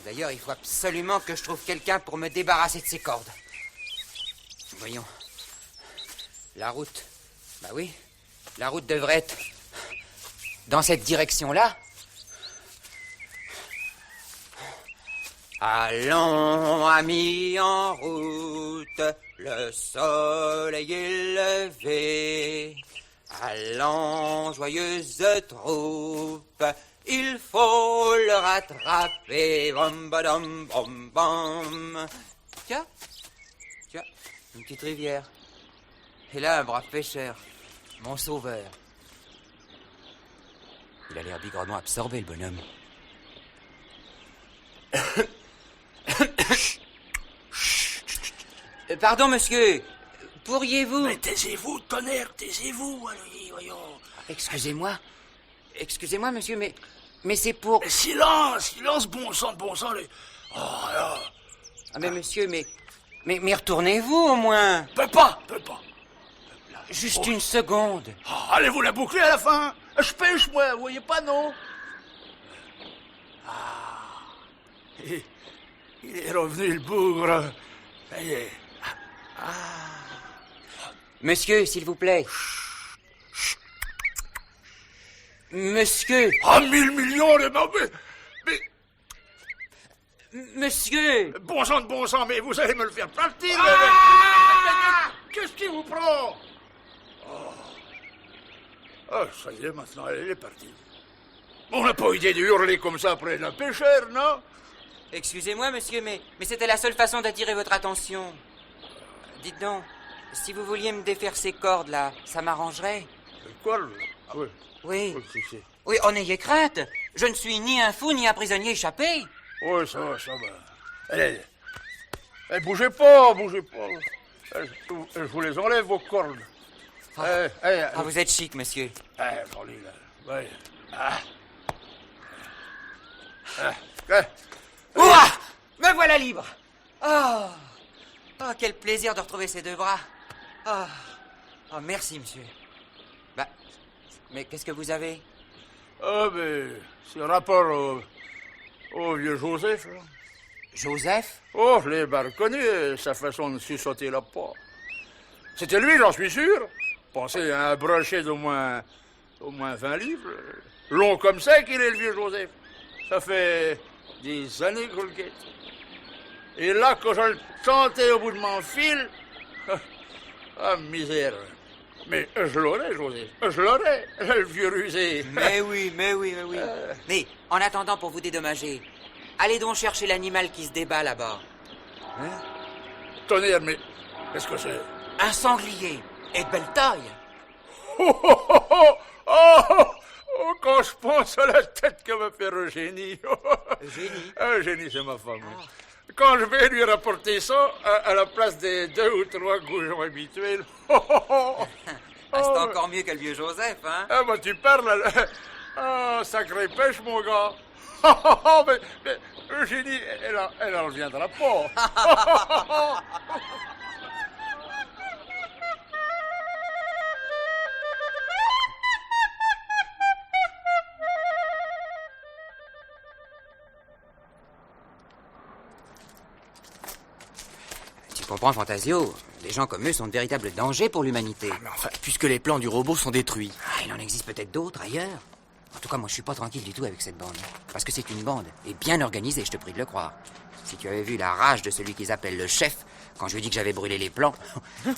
D'ailleurs, il faut absolument que je trouve quelqu'un pour me débarrasser de ces cordes. Voyons. La route. Oui, la route devrait être dans cette direction-là. Allons, amis, en route, le soleil est levé. Allons, joyeuse troupe, il faut le rattraper. Bam, badam, bam, bam. Tiens, une petite rivière. Et là, un brave pêcheur, mon sauveur. Il a l'air bigrement absorbé, le bonhomme. Pardon, monsieur. Pourriez-vous... Mais taisez-vous, tonnerre, taisez-vous, allez, voyons. Excusez-moi, monsieur, mais c'est pour... Silence, bon sang, les... Oh, là. Ah, mais monsieur, mais retournez-vous, au moins. Peut pas. Juste une seconde. Oh, allez-vous la boucler à la fin? Je pêche, moi, vous voyez pas, non? Il est revenu, le bougre. Ça y est. Monsieur, s'il vous plaît. Monsieur. 1000 millions de... Mais... Monsieur. Bon sang, mais vous allez me le faire partir. Qu'est-ce qui vous prend? Ça y est, maintenant, elle est partie. On n'a pas idée de hurler comme ça après un pêcheur, non? Excusez-moi, monsieur, mais c'était la seule façon d'attirer votre attention. Dites donc, si vous vouliez me défaire ces cordes, là, ça m'arrangerait. Quoi? Ah oui. Oui. Oui, si. Oui, en ayez crainte. Je ne suis ni un fou, ni un prisonnier échappé. Oui, ça va. Allez, bougez pas. Je vous les enlève, vos cordes. Vous êtes chic, monsieur. Joli, là. Ouais. Ouah! Me voilà libre. Oh, quel plaisir de retrouver ces deux bras. Oh, merci, monsieur. Bah, mais qu'est-ce que vous avez? Mais c'est un rapport au vieux Joseph, là. Joseph? Oh, je l'ai bien reconnu, sa façon de suçoter la porc. C'était lui, j'en suis sûr. Pensez à un brochet d'au moins 20 livres. Long comme ça qu'il est, le vieux Joseph. Ça fait des années que je le guette. Et là, quand je le tentais au bout de mon fil... Ah, misère. Mais je l'aurais, Joseph. Je l'aurais, le vieux rusé. Mais oui. Mais, en attendant, pour vous dédommager, allez donc chercher l'animal qui se débat là-bas. Tonnerre, mais qu'est-ce que c'est? Un sanglier. Et de belle taille. Quand je pense à la tête que va faire Eugénie. Eugénie? Eugénie, c'est ma femme. Quand je vais lui rapporter ça, à la place des 2 ou 3 goujons habituels. C'est encore mieux que le vieux Joseph, hein? Tu parles. Sacrée pêche, mon gars. mais Eugénie, elle en reviendra pas. Tu comprends, Fantasio? Des gens comme eux sont de véritables dangers pour l'humanité. Mais enfin, puisque les plans du robot sont détruits. Il en existe peut-être d'autres ailleurs. En tout cas, moi, je suis pas tranquille du tout avec cette bande. Parce que c'est une bande, et bien organisée, je te prie de le croire. Si tu avais vu la rage de celui qu'ils appellent le chef, quand je lui ai dit que j'avais brûlé les plans.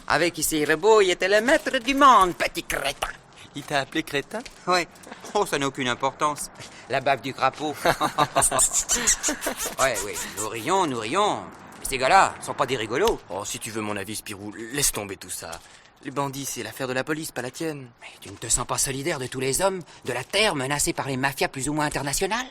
Avec ici robots, il était le maître du monde, petit crétin. Il t'a appelé crétin? Ouais. Oh, ça n'a aucune importance. La bave du crapaud. Ouais, nous rions. Mais ces gars-là sont pas des rigolos. Oh, si tu veux mon avis, Spirou, laisse tomber tout ça. Les bandits, c'est l'affaire de la police, pas la tienne. Mais tu ne te sens pas solidaire de tous les hommes de la Terre menacés par les mafias plus ou moins internationales?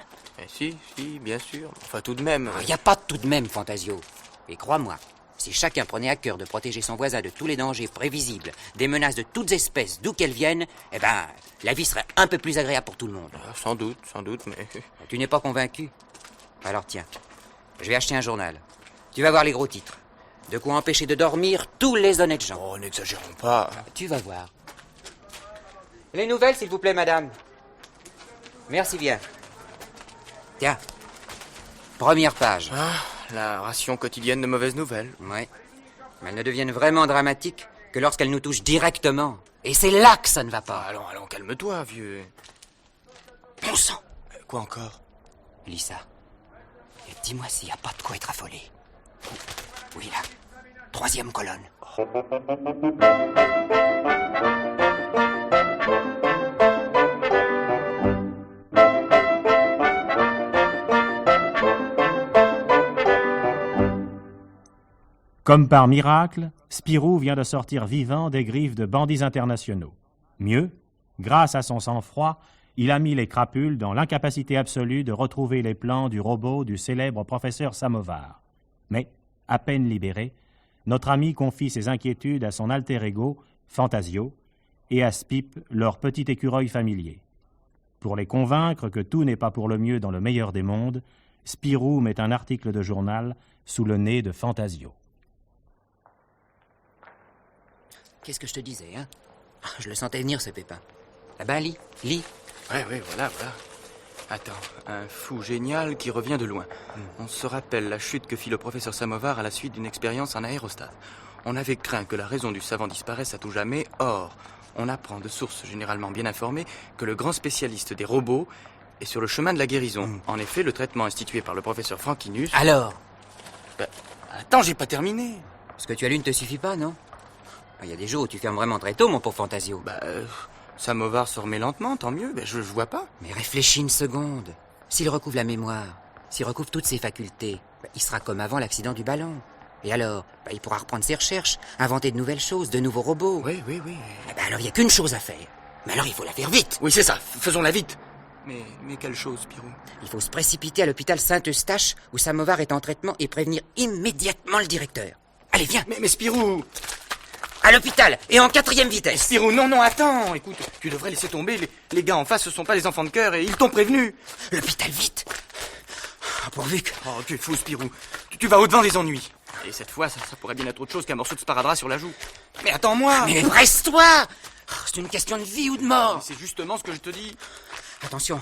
Si, bien sûr. Enfin, tout de même... Il n'y a pas de tout de même, Fantasio. Et crois-moi, si chacun prenait à cœur de protéger son voisin de tous les dangers prévisibles, des menaces de toutes espèces, d'où qu'elles viennent, la vie serait un peu plus agréable pour tout le monde. Sans doute, mais... Tu n'es pas convaincu? Alors tiens, je vais acheter un journal. Tu vas voir les gros titres. De quoi empêcher de dormir tous les honnêtes gens. Oh, n'exagérons pas. Tu vas voir. Les nouvelles, s'il vous plaît, madame. Merci bien. Tiens, première page. La ration quotidienne de mauvaises nouvelles. Ouais. Mais elles ne deviennent vraiment dramatiques que lorsqu'elles nous touchent directement. Et c'est là que ça ne va pas. Allons, calme-toi, vieux. Bon sang. Quoi encore? Lis ça. Et dis-moi s'il n'y a pas de quoi être affolé. Oui, là. 3e colonne. Comme par miracle, Spirou vient de sortir vivant des griffes de bandits internationaux. Mieux, grâce à son sang-froid, il a mis les crapules dans l'incapacité absolue de retrouver les plans du robot du célèbre professeur Samovar. Mais, à peine libéré, notre ami confie ses inquiétudes à son alter ego, Fantasio, et à Spip, leur petit écureuil familier. Pour les convaincre que tout n'est pas pour le mieux dans le meilleur des mondes, Spirou met un article de journal sous le nez de Fantasio. Qu'est-ce que je te disais, hein? Je le sentais venir, ce pépin. Là-bas, lis. Ouais, voilà. Attends, un fou génial qui revient de loin. On se rappelle la chute que fit le professeur Samovar à la suite d'une expérience en aérostat. On avait craint que la raison du savant disparaisse à tout jamais. Or, on apprend de sources généralement bien informées que le grand spécialiste des robots est sur le chemin de la guérison. En effet, le traitement institué par le professeur Frankinus... Alors? Attends, j'ai pas terminé. Ce que tu as lu ne te suffit pas, non? Il y a des jours où tu fermes vraiment très tôt, mon pauvre Fantasio. Samovar se remet lentement, tant mieux. Je vois pas. Mais réfléchis une seconde. S'il recouvre la mémoire, s'il recouvre toutes ses facultés, il sera comme avant l'accident du ballon. Et alors, il pourra reprendre ses recherches, inventer de nouvelles choses, de nouveaux robots. Oui. Alors, il n'y a qu'une chose à faire. Mais alors, il faut la faire vite. Oui, c'est ça. Faisons-la vite. Mais quelle chose, Spirou? Il faut se précipiter à l'hôpital Saint-Eustache, où Samovar est en traitement, et prévenir immédiatement le directeur. Allez, viens. Mais Spirou... À l'hôpital, et en 4e vitesse. Spirou, non, attends. Écoute, tu devrais laisser tomber. Les gars en face, ce sont pas des enfants de cœur et ils t'ont prévenu. L'hôpital, vite. Pourvu que... Oh, tu es fou, Spirou. Tu vas au-devant des ennuis. Et cette fois, ça pourrait bien être autre chose qu'un morceau de sparadrap sur la joue. Mais attends-moi. Mais reste-toi. C'est une question de vie ou de mort. C'est justement ce que je te dis. Attention.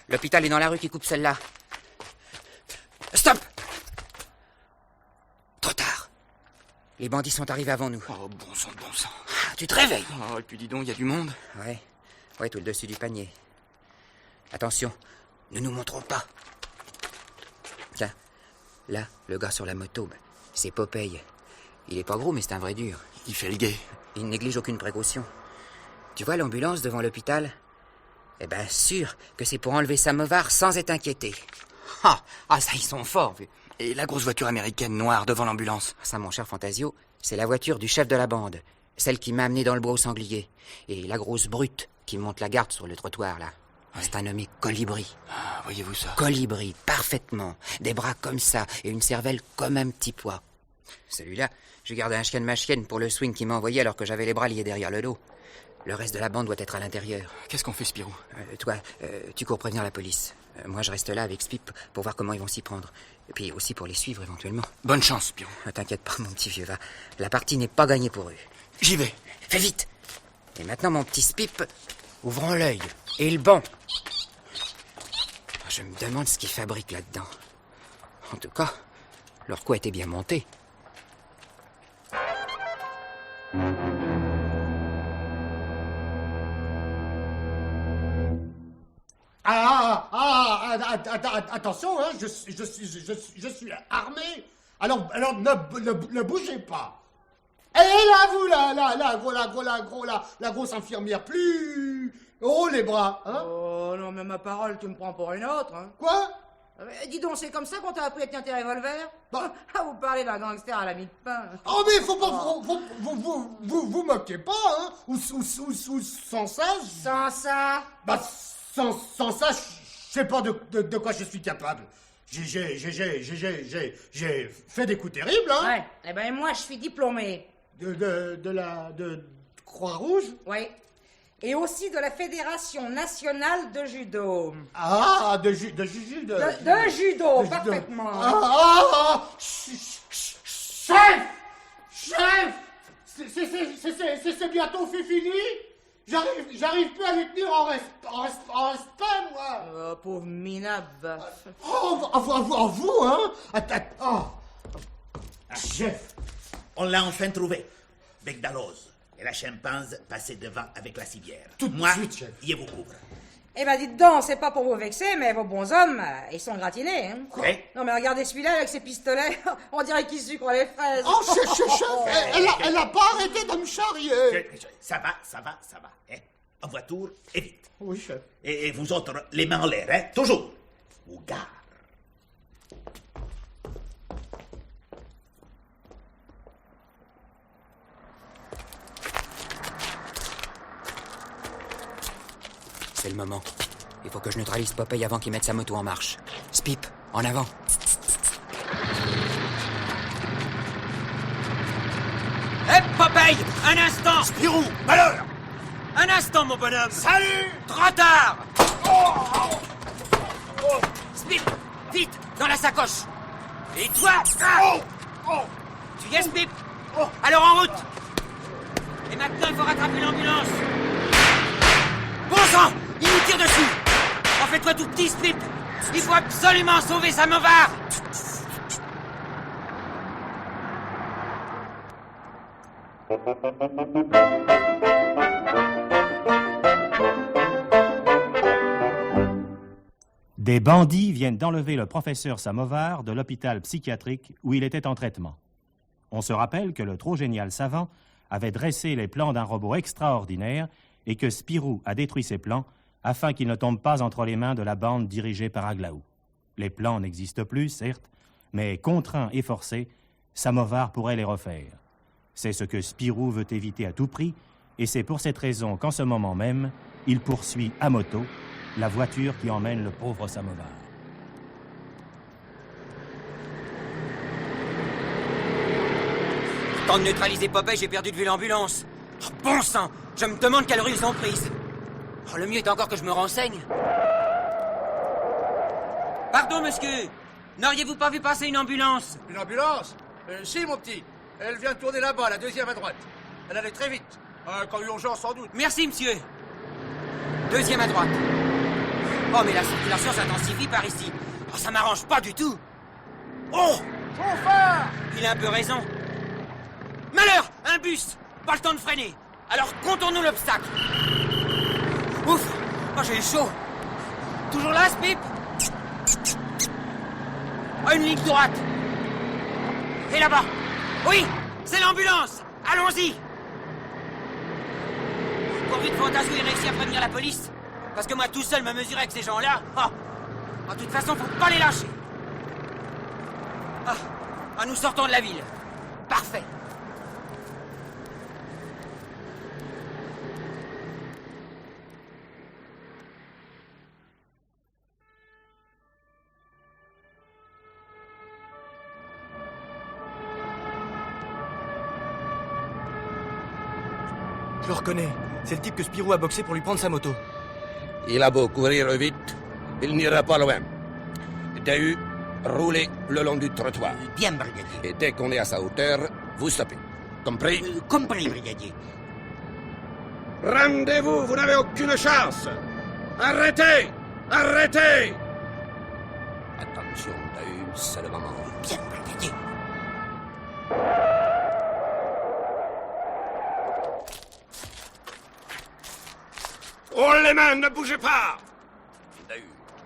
L'hôpital est dans la rue qui coupe celle-là. Stop. Trop tard. Les bandits sont arrivés avant nous. Oh, bon sang. Tu te réveilles. Oh, et puis dis donc, il y a du monde. Ouais, tout le dessus du panier. Attention, ne nous montrons pas. Tiens, là, le gars sur la moto, c'est Popeye. Il est pas gros, mais c'est un vrai dur. Il fait le guet. Il néglige aucune précaution. Tu vois l'ambulance devant l'hôpital? Eh ben, sûr que c'est pour enlever Samovar sans être inquiété. Ah, ça, ils sont forts. Et la grosse voiture américaine noire devant l'ambulance? Ça, mon cher Fantasio, c'est la voiture du chef de la bande. Celle qui m'a amené dans le bois au sanglier. Et la grosse brute qui monte la garde sur le trottoir, là. Oui. C'est un nommé Colibri. Ah, voyez-vous ça? Colibri, parfaitement. Des bras comme ça et une cervelle comme un petit pois. Celui-là, j'ai gardé un chien de ma chienne pour le swing qu'il m'a envoyé alors que j'avais les bras liés derrière le dos. Le reste de la bande doit être à l'intérieur. Qu'est-ce qu'on fait, Spirou? Toi, tu cours prévenir la police. Moi, je reste là avec Spip pour voir comment ils vont s'y prendre. Et puis aussi pour les suivre éventuellement. Bonne chance, Spirou. T'inquiète pas, mon petit vieux, va. La partie n'est pas gagnée pour eux. J'y vais. Fais vite. Et maintenant, mon petit Spip, ouvrons l'œil. Et le banc. Je me demande ce qu'ils fabriquent là-dedans. En tout cas, leur coup était bien monté. Attention, hein, je suis armé. Alors ne bougez pas. Et là, vous, la grosse infirmière, plus haut les bras, hein. Oh non, mais ma parole, tu me prends pour une autre, hein. Quoi? Dis donc, c'est comme ça qu'on t'a appris à tenir tes revolvers? Vous parlez d'un gangster à la mie de pain. Oh, mais faut pas, vous moquez pas, hein. Ou sans ça. Sans ça? Sans ça, je sais pas de quoi je suis capable. J'ai fait des coups terribles, hein. Ouais, eh ben moi je suis diplômé. De Croix-Rouge? Oui. Et aussi de la Fédération Nationale de Judo. Ah, de judo, parfaitement. Chef! C'est bientôt fini? J'arrive plus à les tenir en respect, moi. Pauvre minable. Oh, vous, hein. Chef, on l'a enfin trouvé. Bec d'alose et la chimpanse passée devant avec la civière. Moi, chef. je vous couvre. Eh ben dites donc, c'est pas pour vous vexer, mais vos bons hommes, ils sont gratinés, hein. Quoi? Non mais regardez celui-là avec ses pistolets, on dirait qu'il sucre les fraises. Oh, chef, elle a pas arrêté de me charrier. Ça va. Hein? En voiture, et vite. Oui, chef. Et vous autres, les mains en l'air, hein? Toujours. Ou gare. C'est le moment. Il faut que je neutralise Popeye avant qu'il mette sa moto en marche. Spip, en avant. Hé, Popeye, un instant! Spirou, malheur! Un instant, mon bonhomme! Salut! Trop tard! Spip, vite, dans la sacoche. Et toi? Tu y es, Spip? Alors en route! Et maintenant, il faut rattraper l'ambulance! Bon sang! Il nous tire dessus! En fais-toi tout petit, Spip! Il faut absolument sauver Samovar! Des bandits viennent d'enlever le professeur Samovar de l'hôpital psychiatrique où il était en traitement. On se rappelle que le trop génial savant avait dressé les plans d'un robot extraordinaire et que Spirou a détruit ces plans afin qu'ils ne tombent pas entre les mains de la bande dirigée par Aglaou. Les plans n'existent plus, certes, mais contraint et forcé, Samovar pourrait les refaire. C'est ce que Spirou veut éviter à tout prix, et c'est pour cette raison qu'en ce moment même, il poursuit à moto la voiture qui emmène le pauvre Samovar. Temps de neutraliser Popeye, j'ai perdu de vue l'ambulance. Oh, bon sang, je me demande quelle rue ils ont prise. Oh, le mieux est encore que je me renseigne. Pardon, monsieur. N'auriez-vous pas vu passer une ambulance? Une ambulance? Si, mon petit. Elle vient de tourner là-bas, la deuxième à droite. Elle allait très vite. Quand urgence, sans doute. Merci, monsieur. Deuxième à droite. Oh, mais la circulation s'intensifie par ici. Oh, ça m'arrange pas du tout. Oh! Chauffeur! Il a un peu raison. Malheur! Un bus! Pas le temps de freiner. Alors contournons l'obstacle. Ouf! Oh, j'ai chaud. Toujours là, Spip? Oh, une ligne droite. Et là-bas. Oui! C'est l'ambulance! Allons-y! Pourvu que Fantasio ait réussi à prévenir la police. Parce que moi, tout seul, me mesurer avec ces gens-là... Oh. De toute façon, faut pas les lâcher. Nous sortons de la ville. Parfait. Je le reconnais. C'est le type que Spirou a boxé pour lui prendre sa moto. Il a beau courir vite, il n'ira pas loin. Dahu, roulez le long du trottoir. Bien, brigadier. Et dès qu'on est à sa hauteur, vous stoppez. Compris? Compris, brigadier. Rendez-vous, vous n'avez aucune chance. Arrêtez! Arrêtez! Attention, Dahu, c'est le moment. Bien, brigadier. Oh les mains, ne bougez pas! Dahu,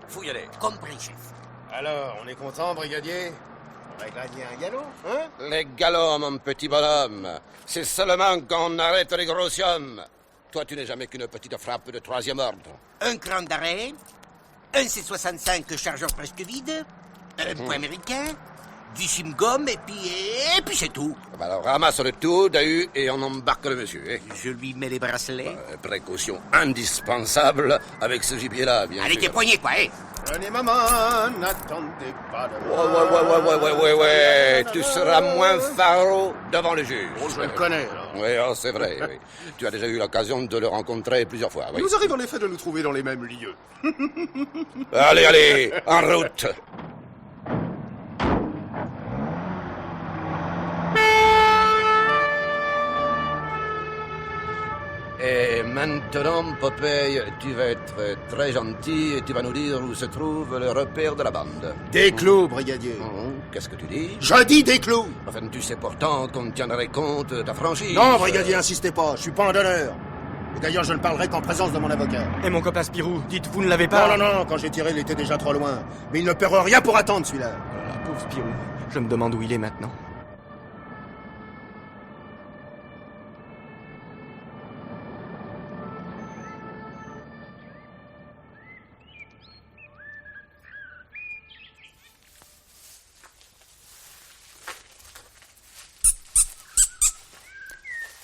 faut y aller. Compris, chef. Alors, on est content, brigadier? On va gagner un galop, hein? Les galops, mon petit bonhomme. C'est seulement quand on arrête les gros hommes. Toi, tu n'es jamais qu'une petite frappe de troisième ordre. Un cran d'arrêt, un C65 chargeur presque vide, un point américain, du chewing-gum, et puis c'est tout. Alors, ramasse le tout, Dahu, et on embarque le monsieur. Je lui mets les bracelets. Précaution indispensable avec ce gibier-là, bien Allez, sûr. tes poignets, quoi, hein? Prenez maman, n'attendez pas de moi. Ouais. Tu seras moins faro devant le juge. Oh, je le connais, alors. Oui, oh, c'est vrai, oui. Tu as déjà eu l'occasion de le rencontrer plusieurs fois, oui. Il nous arrive en effet de nous trouver dans les mêmes lieux. Allez, en route. Et maintenant, Popeye, tu vas être très gentil et tu vas nous dire où se trouve le repère de la bande. Des clous, brigadier. Qu'est-ce que tu dis? Je dis des clous. Enfin, tu sais pourtant qu'on tiendrait compte de ta franchise. Non, brigadier, insistez pas, je suis pas en donneur. Et d'ailleurs, je ne parlerai qu'en présence de mon avocat. Et mon copain Spirou, dites, vous ne l'avez pas? Non, quand j'ai tiré, il était déjà trop loin. Mais il ne perd rien pour attendre, celui-là. Pauvre Spirou, je me demande où il est maintenant.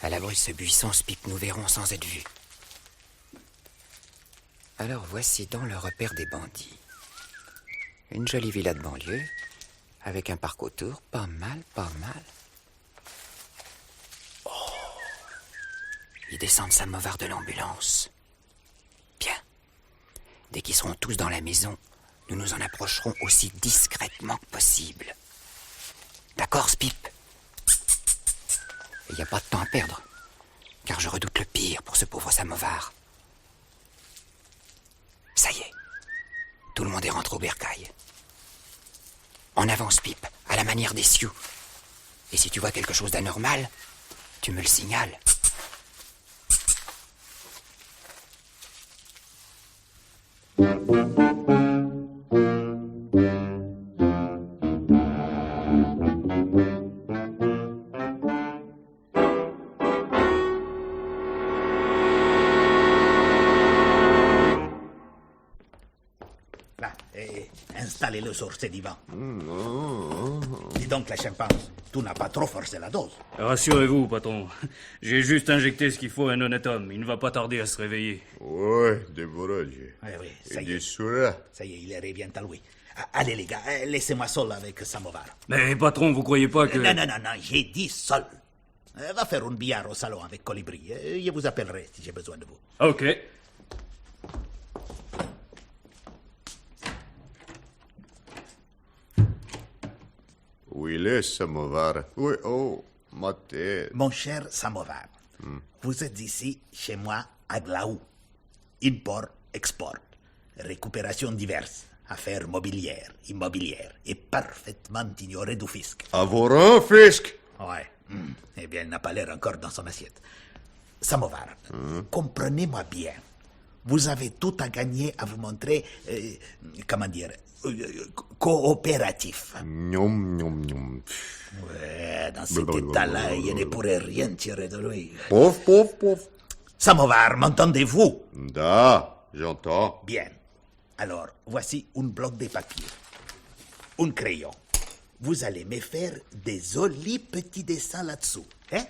À l'abri de ce buisson, Spip, nous verrons sans être vus. Alors voici donc le repère des bandits. Une jolie villa de banlieue, avec un parc autour, pas mal. Oh! Ils descendent Samovar de l'ambulance. Bien. Dès qu'ils seront tous dans la maison, nous nous en approcherons aussi discrètement que possible. D'accord, Spip? Il n'y a pas de temps à perdre, car je redoute le pire pour ce pauvre Samovar. Ça y est, tout le monde est rentré au bercail. En avant, Spip, à la manière des Sioux. Et si tu vois quelque chose d'anormal, tu me le signales. Installez-le sur ce divan. Dis donc, la chimpanse, tu n'as pas trop forcé la dose. Rassurez-vous, patron. J'ai juste injecté ce qu'il faut à un honnête homme. Il ne va pas tarder à se réveiller. Ouais, déborogé. Oui, ça y est. Sola. Ça y est, il revient à lui. Allez, les gars, laissez-moi seul avec Samovar. Mais patron, vous croyez pas que... Non, j'ai dit seul. Va faire un billard au salon avec Colibri. Je vous appellerai si j'ai besoin de vous. Ok. Où il est, Samovar? Oui, oh, ma tête. Mon cher Samovar, vous êtes ici, chez moi, à Glaou. Import, export, récupération diverse, affaires mobilières, immobilières, et parfaitement ignoré du fisc. À vos rangs, fisc? Ouais. Eh bien, il n'a pas l'air encore dans son assiette. Samovar, comprenez-moi bien. Vous avez tout à gagner à vous montrer, comment dire, coopératif. Gnom, gnom, gnom. Ouais, dans cet état-là, il ne pourrait rien tirer de lui. Pouf, pouf, pouf. Samovar, m'entendez-vous? Da, j'entends. Bien. Alors, voici un bloc de papier. Un crayon. Vous allez me faire des jolis petits dessins là-dessous, hein?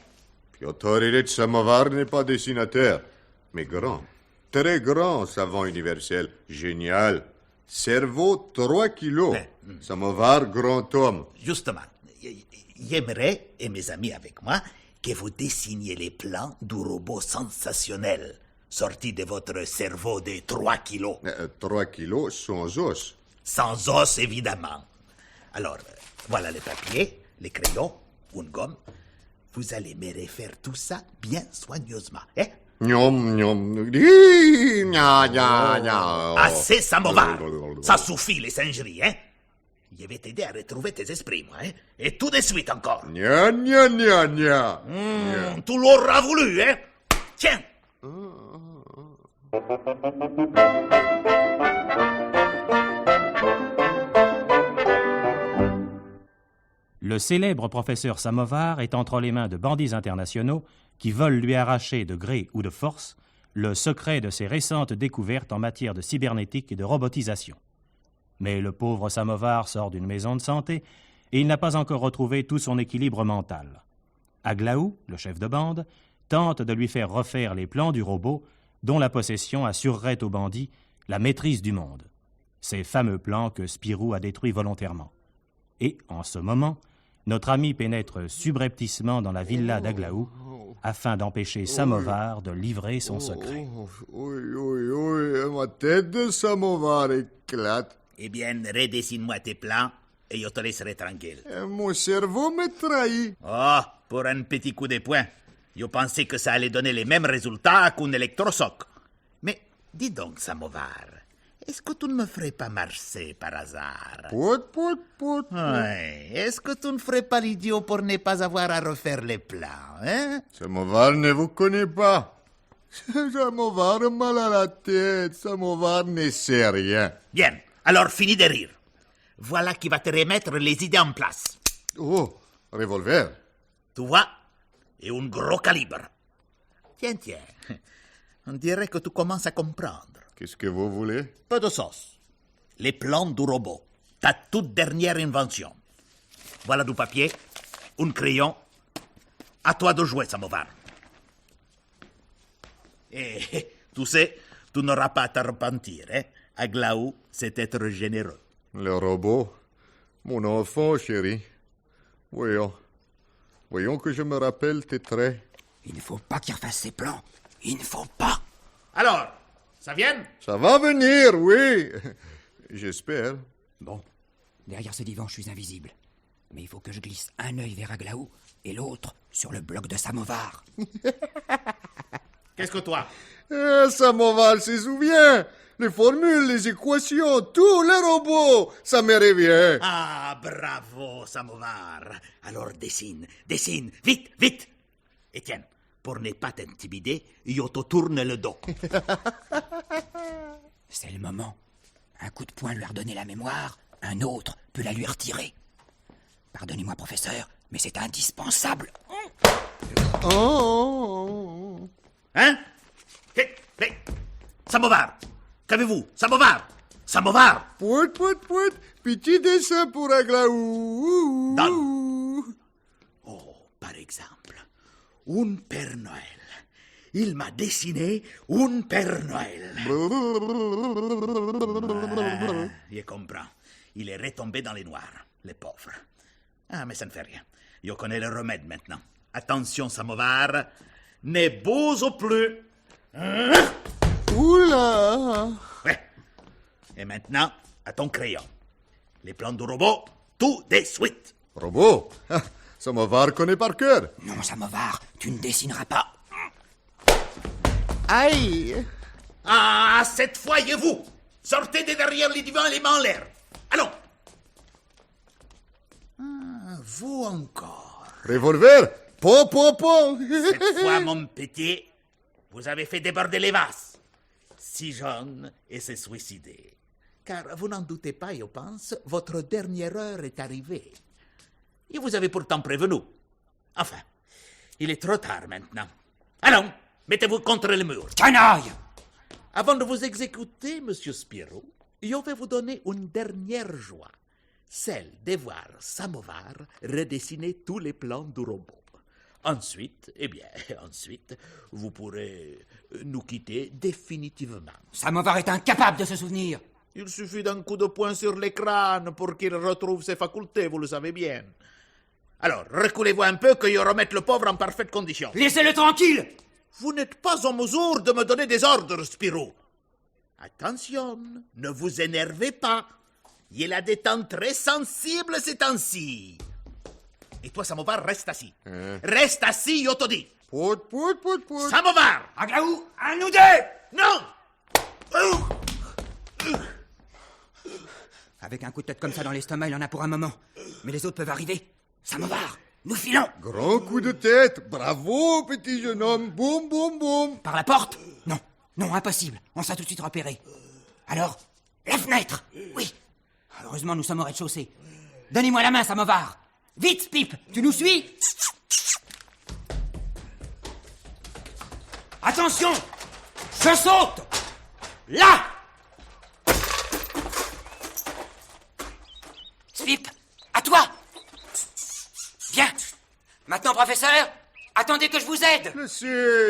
Piotr Ilyich Samovar n'est pas dessinateur, mais grand. Très grand savant universel. Génial. Cerveau 3 kilos. Samovar, grand homme. Justement, j'aimerais, et mes amis avec moi, que vous dessiniez les plans du robot sensationnel, sorti de votre cerveau de 3 kilos. 3 kilos sans os. Sans os, évidemment. Alors, voilà les papiers, les crayons, une gomme. Vous allez me refaire tout ça bien soigneusement, hein? Gnom, gnom. Gna, gna, gna. Assez, Samovar. Ça suffit, les singeries, hein? Je vais t'aider à retrouver tes esprits, moi, hein? Et tout de suite encore. Gna, gna, gna, gna. Tu l'auras voulu, hein? Tiens. Le célèbre professeur Samovar est entre les mains de bandits internationaux qui veulent lui arracher de gré ou de force le secret de ses récentes découvertes en matière de cybernétique et de robotisation. Mais le pauvre Samovar sort d'une maison de santé et il n'a pas encore retrouvé tout son équilibre mental. Aglaou, le chef de bande, tente de lui faire refaire les plans du robot dont la possession assurerait aux bandits la maîtrise du monde. Ces fameux plans que Spirou a détruits volontairement. Et, en ce moment, notre ami pénètre subrepticement dans la villa d'Aglaou afin d'empêcher Samovar de livrer son secret. Oui, ma tête de Samovar éclate. Eh bien, redessine-moi tes plans et je te laisserai tranquille. Mon cerveau me trahit. Oh, pour un petit coup de poing. Je pensais que ça allait donner les mêmes résultats qu'un électrochoc. Mais dis donc, Samovar, est-ce que tu ne me ferais pas marcher par hasard? Pout. Ouais. Est-ce que tu ne ferais pas l'idiot pour ne pas avoir à refaire les plans, hein? Samovar ne vous connaît pas. Samovar a mal à la tête. Samovar ne sait rien. Bien, alors finis de rire. Voilà qui va te remettre les idées en place. Oh, revolver. Tu vois? Et un gros calibre. Tiens. On dirait que tu commences à comprendre. Qu'est-ce que vous voulez? Peu de sauce. Les plans du robot. Ta toute dernière invention. Voilà du papier, un crayon. À toi de jouer, Samovar. Et tu sais, tu n'auras pas à te repentir, hein? Aglaou, c'est être généreux. Le robot? Mon enfant, chéri. Voyons que je me rappelle tes traits. Il ne faut pas qu'il refasse ses plans. Il ne faut pas. Alors, ça vient? Ça va venir, oui. J'espère. Bon, derrière ce divan, je suis invisible. Mais il faut que je glisse un œil vers Aglaou et l'autre sur le bloc de Samovar. Qu'est-ce que toi? Samovar se souvient. Les formules, les équations, tout, les robots, ça me revient. Ah, bravo, Samovar. Alors dessine, vite. Et tiens, pour ne pas t'intimider, je te tourne le dos. C'est le moment. Un coup de poing lui a redonné la mémoire, un autre peut la lui retirer. Pardonnez-moi, professeur, mais c'est indispensable. Hein? Samovar! Qu'avez-vous? Samovar! Pout. petit dessin pour Aglaou. Donne. Oh, par exemple, un Père Noël. Il m'a dessiné un Père Noël. Je comprends. Il est retombé dans les noirs, les pauvres. Ah, mais ça ne fait rien. Je connais le remède maintenant. Attention, Samovar. Ne bouge plus. Oula! Ouais. Et maintenant, à ton crayon. Les plans du robot, tout de suite. Robot? Samovar connaît par cœur. Non, Samovar, tu ne dessineras pas. Aïe! Ah, cette fois, et vous, sortez de derrière les divans, les mains en l'air. Allons. Ah, vous encore. Revolver? Po! Cette fois, mon petit, vous avez fait déborder les vases. Si jeune et s'est suicidé. Car vous n'en doutez pas, je pense, votre dernière heure est arrivée. Et vous avez pourtant prévenu. Enfin, il est trop tard maintenant. Allons, mettez-vous contre le mur. Canaille! Avant de vous exécuter, monsieur Spirou, je vais vous donner une dernière joie. Celle de voir Samovar redessiner tous les plans du robot. Ensuite, vous pourrez nous quitter définitivement. Samovar est incapable de se souvenir. Il suffit d'un coup de poing sur le crâne pour qu'il retrouve ses facultés, vous le savez bien. Alors, reculez-vous un peu que je remette le pauvre en parfaite condition. Laissez-le tranquille! Vous n'êtes pas en mesure de me donner des ordres, Spirou. Attention, ne vous énervez pas. Il a des temps très sensibles ces temps-ci. Et toi, Samovar, reste assis. Reste assis, je te dis. Pout. Samovar! Aglaou, à nous deux! Non! Avec un coup de tête comme ça dans l'estomac, il en a pour un moment. Mais les autres peuvent arriver. Samovar, nous filons! Grand coup de tête. Bravo, petit jeune homme. Boum. Par la porte? Non, impossible. On s'est tout de suite repéré. Alors, la fenêtre? Oui. Heureusement, nous sommes au rez-de-chaussée. Donnez-moi la main, Samovar. Vite, Pipe, tu nous suis? Attention! Je saute! Là! Spip, à toi! Viens! Maintenant, professeur, attendez que je vous aide!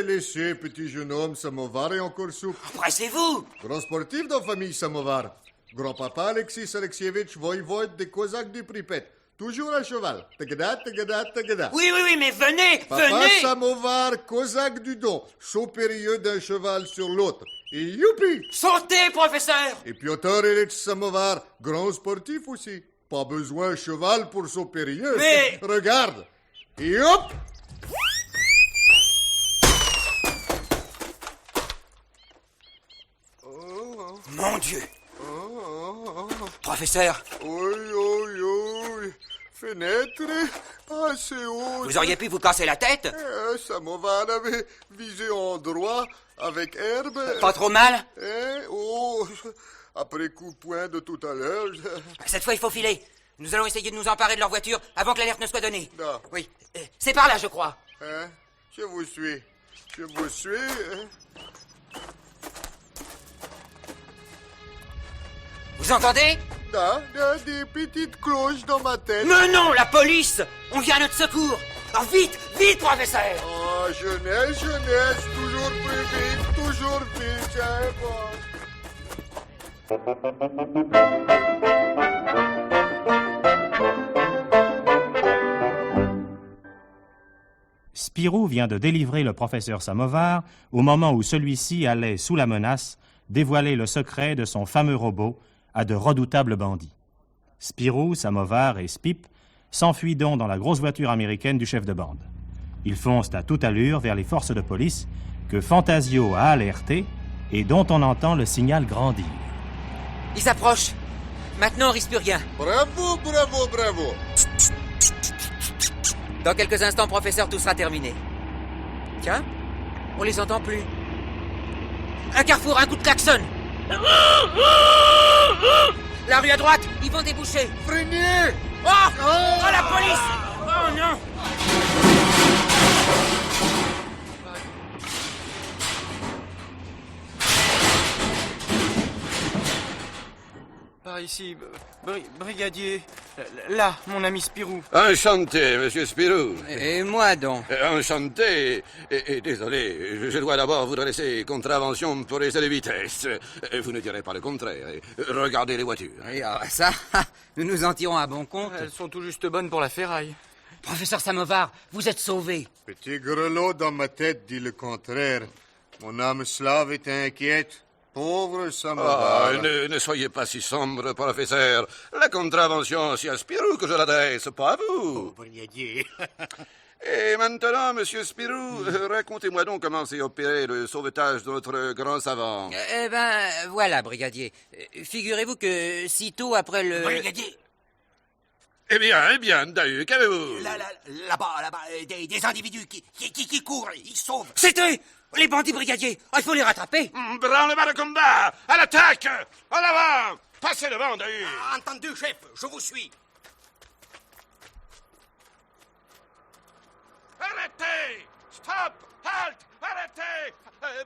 Laissez, petit jeune homme. Samovar est encore souple. Pressez-vous! Grand sportif dans la famille Samovar. Grand-papa Alexis Alexievitch, voïvode des Cosaques du Pripet. Toujours à cheval. Tagada. Oui, mais venez! Papa Samovar, Cosaque du Don, supérieur d'un cheval sur l'autre. Et youpi! Sautez, professeur! Et Piotr Ilyich Samovar, grand sportif aussi. Pas besoin de cheval pour supérieur. Mais... Regarde! Et hop! Mon Dieu! Professeur! Oui. Fenêtre assez haute. Vous auriez pu vous casser la tête? Samovar avait visé en droit avec herbe. Pas trop mal? Après coup de poing de tout à l'heure. Cette fois, il faut filer. Nous allons essayer de nous emparer de leur voiture avant que l'alerte ne soit donnée. Non. Oui. C'est par là, je crois. Je vous suis. Vous entendez? Des petites cloches dans ma tête. Mais non, la police! On vient à notre secours! Alors vite, professeur! Oh, jeunesse, toujours vite, Spirou vient de délivrer le professeur Samovar au moment où celui-ci allait, sous la menace, dévoiler le secret de son fameux robot à de redoutables bandits. Spirou, Samovar et Spip s'enfuient donc dans la grosse voiture américaine du chef de bande. Ils foncent à toute allure vers les forces de police que Fantasio a alertées et dont on entend le signal grandir. Ils s'approchent. Maintenant, on risque plus rien. Bravo. Dans quelques instants, professeur, tout sera terminé. Tiens, on les entend plus. Un carrefour, un coup de klaxon. La rue à droite, ils vont déboucher. Freinez! Oh, la police! Oh non! Samovar, ici, brigadier. Là, mon ami Spirou. Enchanté, monsieur Spirou. Et moi donc. Enchanté. Et désolé, je dois d'abord vous dresser contravention pour excès de vitesse. Vous ne direz pas le contraire. Regardez les voitures. Oui, ça, nous nous en tirons à bon compte. Elles sont tout juste bonnes pour la ferraille. Professeur Samovar, vous êtes sauvé. Petit grelot dans ma tête dit le contraire. Mon âme slave est inquiète. Pauvre Samovar. Ne soyez pas si sombre, professeur. La contravention, c'est à Spirou que je l'adresse, pas à vous. Oh, brigadier. Et maintenant, monsieur Spirou, racontez-moi donc comment s'est opéré le sauvetage de notre grand savant. Eh ben, voilà, brigadier. Figurez-vous que sitôt après le... Brigadier. Eh bien, Dahu, qu'avez-vous? Là-bas, des individus qui courent, ils sauvent. C'était les bandits, brigadier. Il faut les rattraper. Branle-bas de combat. À l'attaque. En avant. Passez devant, Dahu. Entendu, chef, je vous suis. Arrêtez. Stop. Halt. Arrêtez.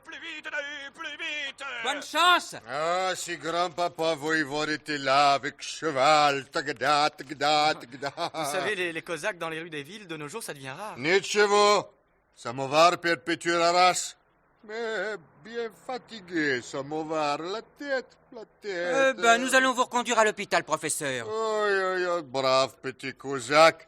Plus vite, Dahu, plus vite. Bonne chance. Ah, si grand-papa voivode était là avec cheval, tagada, tagada, tagada. Vous savez, les Cosaques dans les rues des villes, de nos jours, ça devient rare. Ni de chevaux. Samovar perpétue la race. Mais bien fatigué, Samovar, la tête. Nous allons vous reconduire à l'hôpital, professeur. Oh, brave petit Cosaque.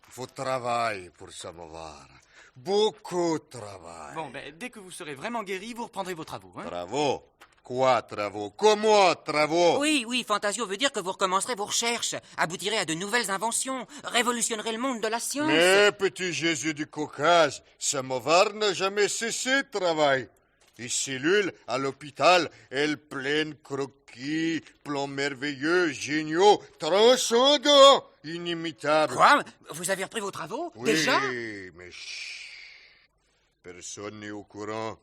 Il faut travailler pour Samovar. Beaucoup de travail. Bon, dès que vous serez vraiment guéri, vous reprendrez vos travaux. Hein? Travaux? Quoi, travaux? Comment, travaux? Oui, Fantasio veut dire que vous recommencerez vos recherches, aboutirez à de nouvelles inventions, révolutionnerez le monde de la science. Mais, petit Jésus du Caucase, Samovar n'a jamais cessé de travail. Les cellules à l'hôpital, elles pleines croquis, plans merveilleux, géniaux, transcendants, inimitables. Quoi? Vous avez repris vos travaux? Oui, Déjà? mais chut. Personne n'est au courant.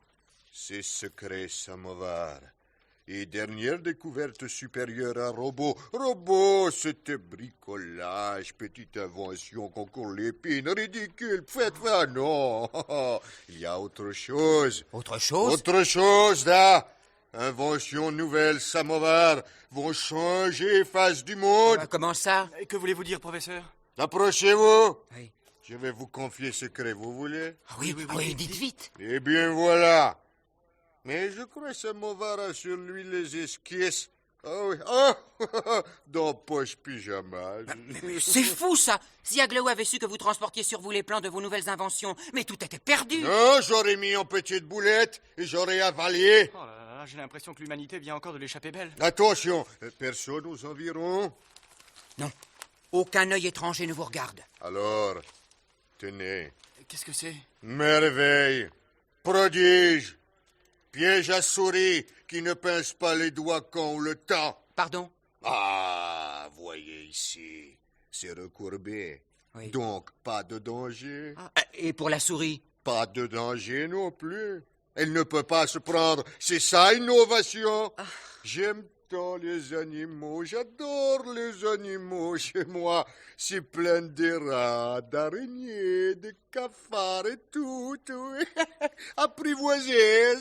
C'est secret, Samovar. Et dernière découverte supérieure à robot. Robot, c'était bricolage, petite invention, concours l'épine, ridicule. Faites, non. Il y a autre chose. Autre chose? Autre chose, là. Invention nouvelle, Samovar, vont changer face du monde. Comment ça? Que voulez-vous dire, professeur? Approchez-vous. Oui. Je vais vous confier secret, vous voulez? Oui, dites vite. Eh bien, voilà. Mais je crois que Samovar a sur lui les esquisses. Oh oui. Dans poche pyjama. C'est fou, ça. Si Aglaou avait su que vous transportiez sur vous les plans de vos nouvelles inventions, mais tout était perdu. Non, j'aurais mis en petite boulette et j'aurais avalé. Oh là là, j'ai l'impression que l'humanité vient encore de l'échapper belle. Attention, personne aux environs? Non, aucun œil étranger ne vous regarde. Alors, tenez. Qu'est-ce que c'est? Merveille, prodige, piège à souris qui ne pince pas les doigts quand on le tend. Pardon? Ah, voyez ici, c'est recourbé. Oui. Donc, pas de danger. Et pour la souris? Pas de danger non plus. Elle ne peut pas se prendre. C'est ça, innovation. J'aime tant les animaux. J'adore les animaux chez moi. C'est plein de rats, d'araignées, de cafards et tout. Apprivoisez.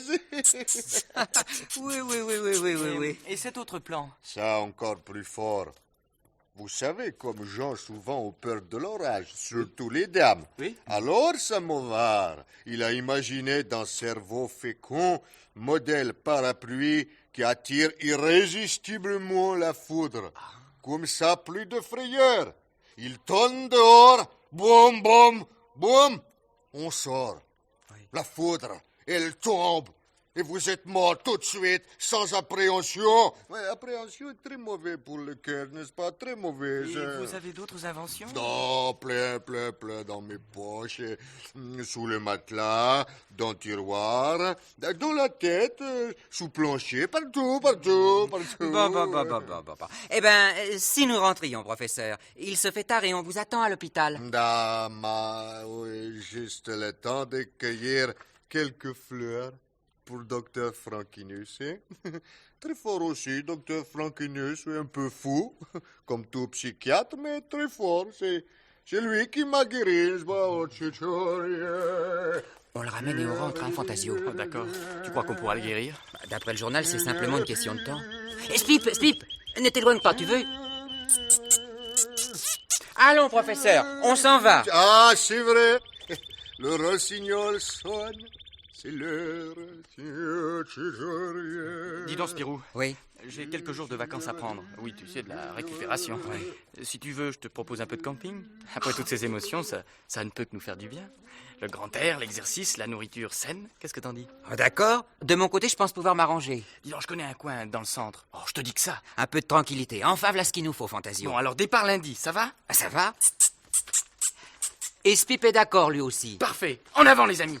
Oui. Et cet autre plan? Ça, encore plus fort. Vous savez, comme gens souvent ont peur de l'orage, surtout les dames. Oui. Alors, Samovar, il a imaginé d'un cerveau fécond, modèle parapluie qui attire irrésistiblement la foudre. Comme ça, plus de frayeur. Il tourne dehors, boum, boum, boum. On sort. La foudre, elle tombe. Et vous êtes mort tout de suite, sans appréhension. Ouais, appréhension est très mauvais pour le cœur, n'est-ce pas? Très mauvais. Et vous avez d'autres inventions? Non, plein dans mes poches, sous le matelas, dans le tiroir, dans la tête, sous plancher, partout. Bon. Eh bien, si nous rentrions, professeur, il se fait tard et on vous attend à l'hôpital. Oui, juste le temps de cueillir quelques fleurs. Pour Dr. Frankinus, hein? Très fort aussi, Dr. Frankinus, un peu fou, comme tout psychiatre, mais très fort. C'est lui qui m'a guéri. On le ramène et on rentre, hein, Fantasio. D'accord. Tu crois qu'on pourra le guérir? D'après le journal, c'est simplement une question de temps. Et Spip, Ne t'éloigne pas, tu veux? Allons, professeur, on s'en va. Ah, c'est vrai. Le rossignol sonne. C'est l'heure. Dis donc, Spirou. Oui. J'ai quelques jours de vacances à prendre. Oui, tu sais, de la récupération. Si tu veux, je te propose un peu de camping. Après toutes ces émotions, ça ne peut que nous faire du bien. Le grand air, l'exercice, la nourriture saine. Qu'est-ce que t'en dis? D'accord. De mon côté, je pense pouvoir m'arranger. Dis donc, je connais un coin dans le centre. Oh, je te dis que ça. Un peu de tranquillité. Enfin, voilà ce qu'il nous faut, Fantasio. Bon, alors départ lundi, ça va? Ça va? Et Spip est d'accord, lui aussi. Parfait. En avant, les amis.